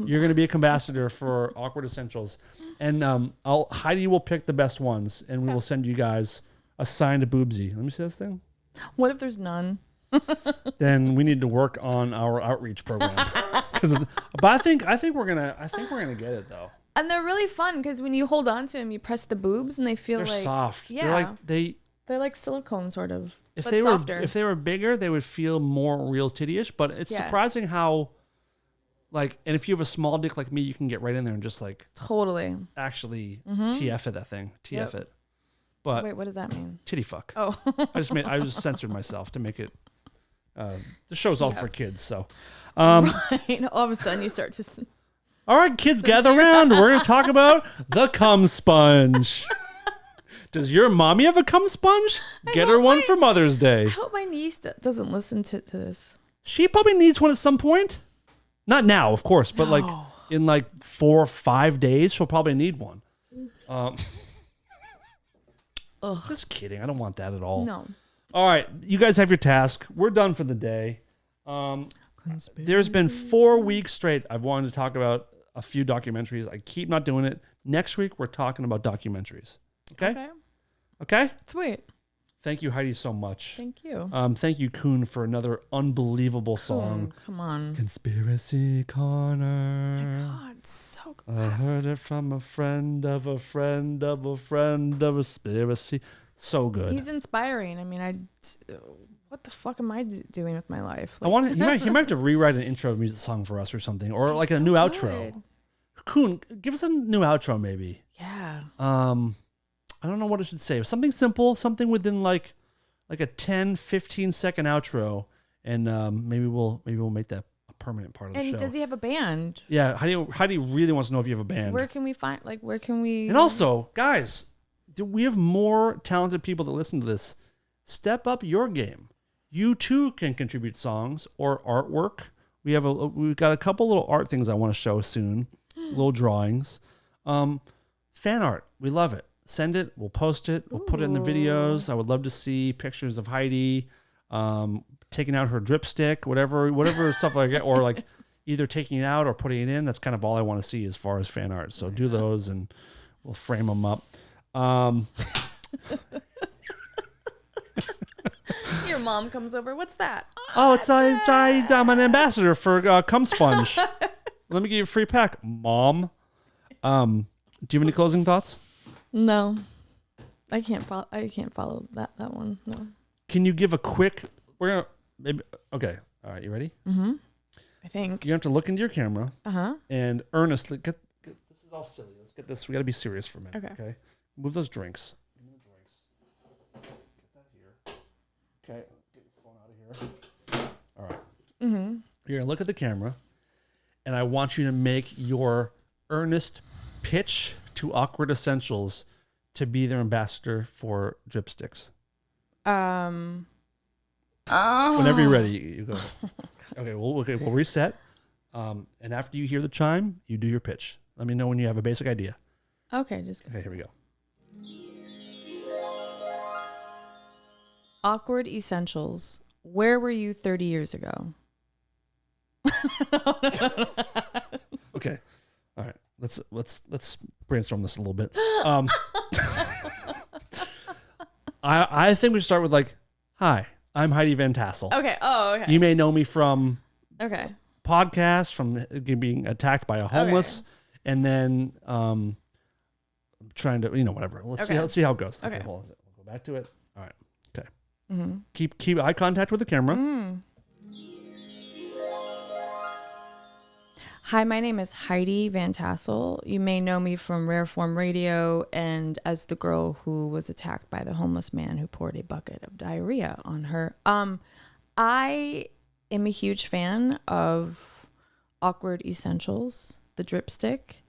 You're going to be a combassador for Awkward Essentials. And Heidi will pick the best ones, and we will send you guys a signed boobsy. Let me see this thing. What if there's none? Then we need to work on our outreach program. But I think we're gonna get it though. And they're really fun because when you hold on to them, you press the boobs and they feel They're like soft. Yeah, They're like silicone sort of. if but they softer. were bigger, they would feel more real titty-ish. But it's surprising how and if you have a small dick like me, you can get right in there and just totally actually TF it that thing. TF it. But wait, what does that mean? Titty fuck. Oh. I just censored myself to make it the show's all for kids, so Right. All of a sudden you start to all right, kids, gather around. We're going to talk about the cum sponge. Does your mommy have a cum sponge? Get her one for Mother's Day. I hope my niece doesn't listen to this. She probably needs one at some point. Not now, of course, but in 4 or 5 days, she'll probably need one. Just kidding. I don't want that at all. No. All right, you guys have your task. We're done for the day. There's been 4 weeks straight I've wanted to talk about a few documentaries. I keep not doing it. Next week, we're talking about documentaries. Okay? Okay? Sweet. Thank you, Heidi, so much. Thank you. Thank you, Kuhn, for another unbelievable song. Come on. Conspiracy Corner. God, so good. I heard it from a friend of a friend of a friend of a conspiracy. So good. He's inspiring. I mean, what the fuck am I doing with my life? I want he might have to rewrite an intro music song for us or something, or like a new outro. Kuhn, give us a new outro, maybe. Yeah. I don't know what it should say. Something simple, something within like a 10, 15-second outro, and maybe we'll make that a permanent part of the show. And does he have a band? Yeah. Heidi really wants to know if you have a band. Where can we find? Where can we? And also, guys, we have more talented people that listen to this. Step up your game. You too can contribute songs or artwork. We've got a couple little art things I want to show soon. Little drawings. Fan art. We love it. Send it. We'll post it. We'll put it in the videos. I would love to see pictures of Heidi taking out her dripstick, whatever stuff like that, or either taking it out or putting it in. That's kind of all I want to see as far as fan art. So do those and we'll frame them up. mom comes over. What's that? Oh, I'm an ambassador for Cum Sponge. Let me give you a free pack, Mom. Do you have any closing thoughts? No, I can't follow. that one. No. Can you give a quick? We're gonna maybe. Okay. All right. You ready? Mm-hmm. I think You have to look into your camera Uh-huh. and earnestly get. This is all silly. Let's get this. We got to be serious for a minute. Okay. Okay. Move those drinks. Give me the drinks. Get that here. Okay. Get your phone out of here. All right. Mm-hmm. You're gonna look at the camera, and I want you to make your earnest pitch to Awkward Essentials to be their ambassador for Dripsticks. Whenever you're ready, you go. Okay, we'll reset. And after you hear the chime, you do your pitch. Let me know when you have a basic idea. Okay, just Okay, here we go. Awkward Essentials. Where were you 30 years ago? Okay. All right. Let's brainstorm this a little bit. I think we should start with like, hi, I'm Heidi Van Tassel. Okay. Oh, okay. You may know me from Okay. podcasts, from being attacked by a homeless, and then trying to, whatever. Let's see how it goes. Okay. Hold on. We'll go back to it. All right. Okay. Mm-hmm. Keep eye contact with the camera. Mm. Hi, my name is Heidi Van Tassel. You may know me from Rare Form Radio and as the girl who was attacked by the homeless man who poured a bucket of diarrhea on her. I am a huge fan of Awkward Essentials, the Dripstick,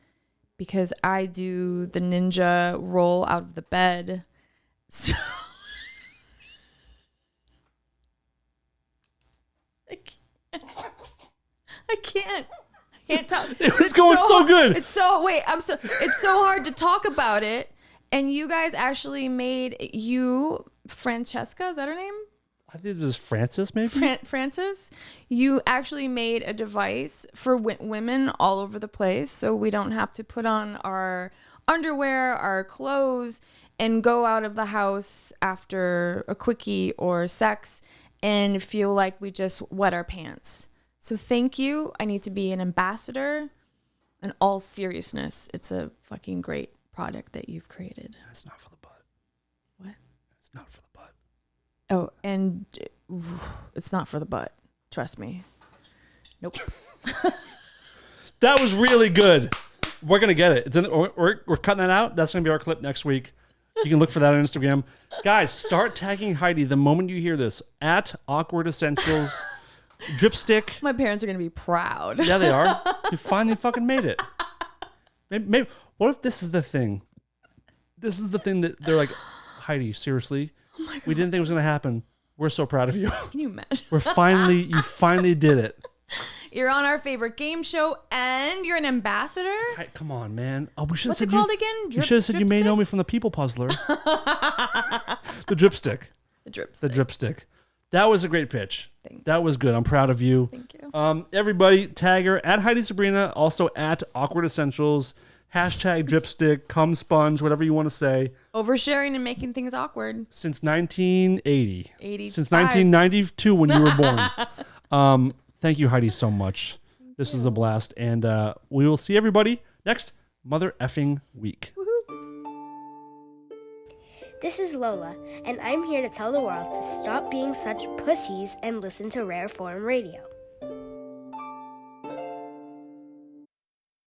because I do the ninja roll out of the bed. So I can't talk. It was going so good. It's so hard to talk about it. And you guys actually made Francesca, is that her name? I think this is Francis, maybe? Francis, you actually made a device for women all over the place, so we don't have to put on our underwear, our clothes, and go out of the house after a quickie or sex and feel like we just wet our pants. So thank you. I need to be an ambassador. In all seriousness, it's a fucking great product that you've created. It's not for the butt. What? It's not for the butt. Oh, and it's not for the butt. Trust me. Nope. That was really good. We're gonna get it. We're cutting that out. That's gonna be our clip next week. You can look for that on Instagram. Guys, start tagging Heidi the moment you hear this at Awkward Essentials Dripstick. My parents are going to be proud. Yeah, they are. You finally fucking made it. Maybe. What if this is the thing? This is the thing that they're like, Heidi, seriously? Oh my God. We didn't think it was going to happen. We're so proud of you. Can you imagine? You finally did it. You're on our favorite game show and you're an ambassador? Hey, come on, man. Oh, we should What's have it said called again? You should have said you may know me from the People Puzzler. The Dripstick. The Dripstick. The Dripstick. That was a great pitch. Thanks. That was good. I'm proud of you. Thank you. Everybody, tag her at Heidi Sabrina, also at Awkward Essentials, hashtag Dripstick, Cum Sponge, whatever you want to say. Oversharing and making things awkward. Since 1980. 85. Since 1992 when you were born. Thank you, Heidi, so much. This was a blast. And we will see everybody next mother effing week. This is Lola, and I'm here to tell the world to stop being such pussies and listen to Rare Form Radio.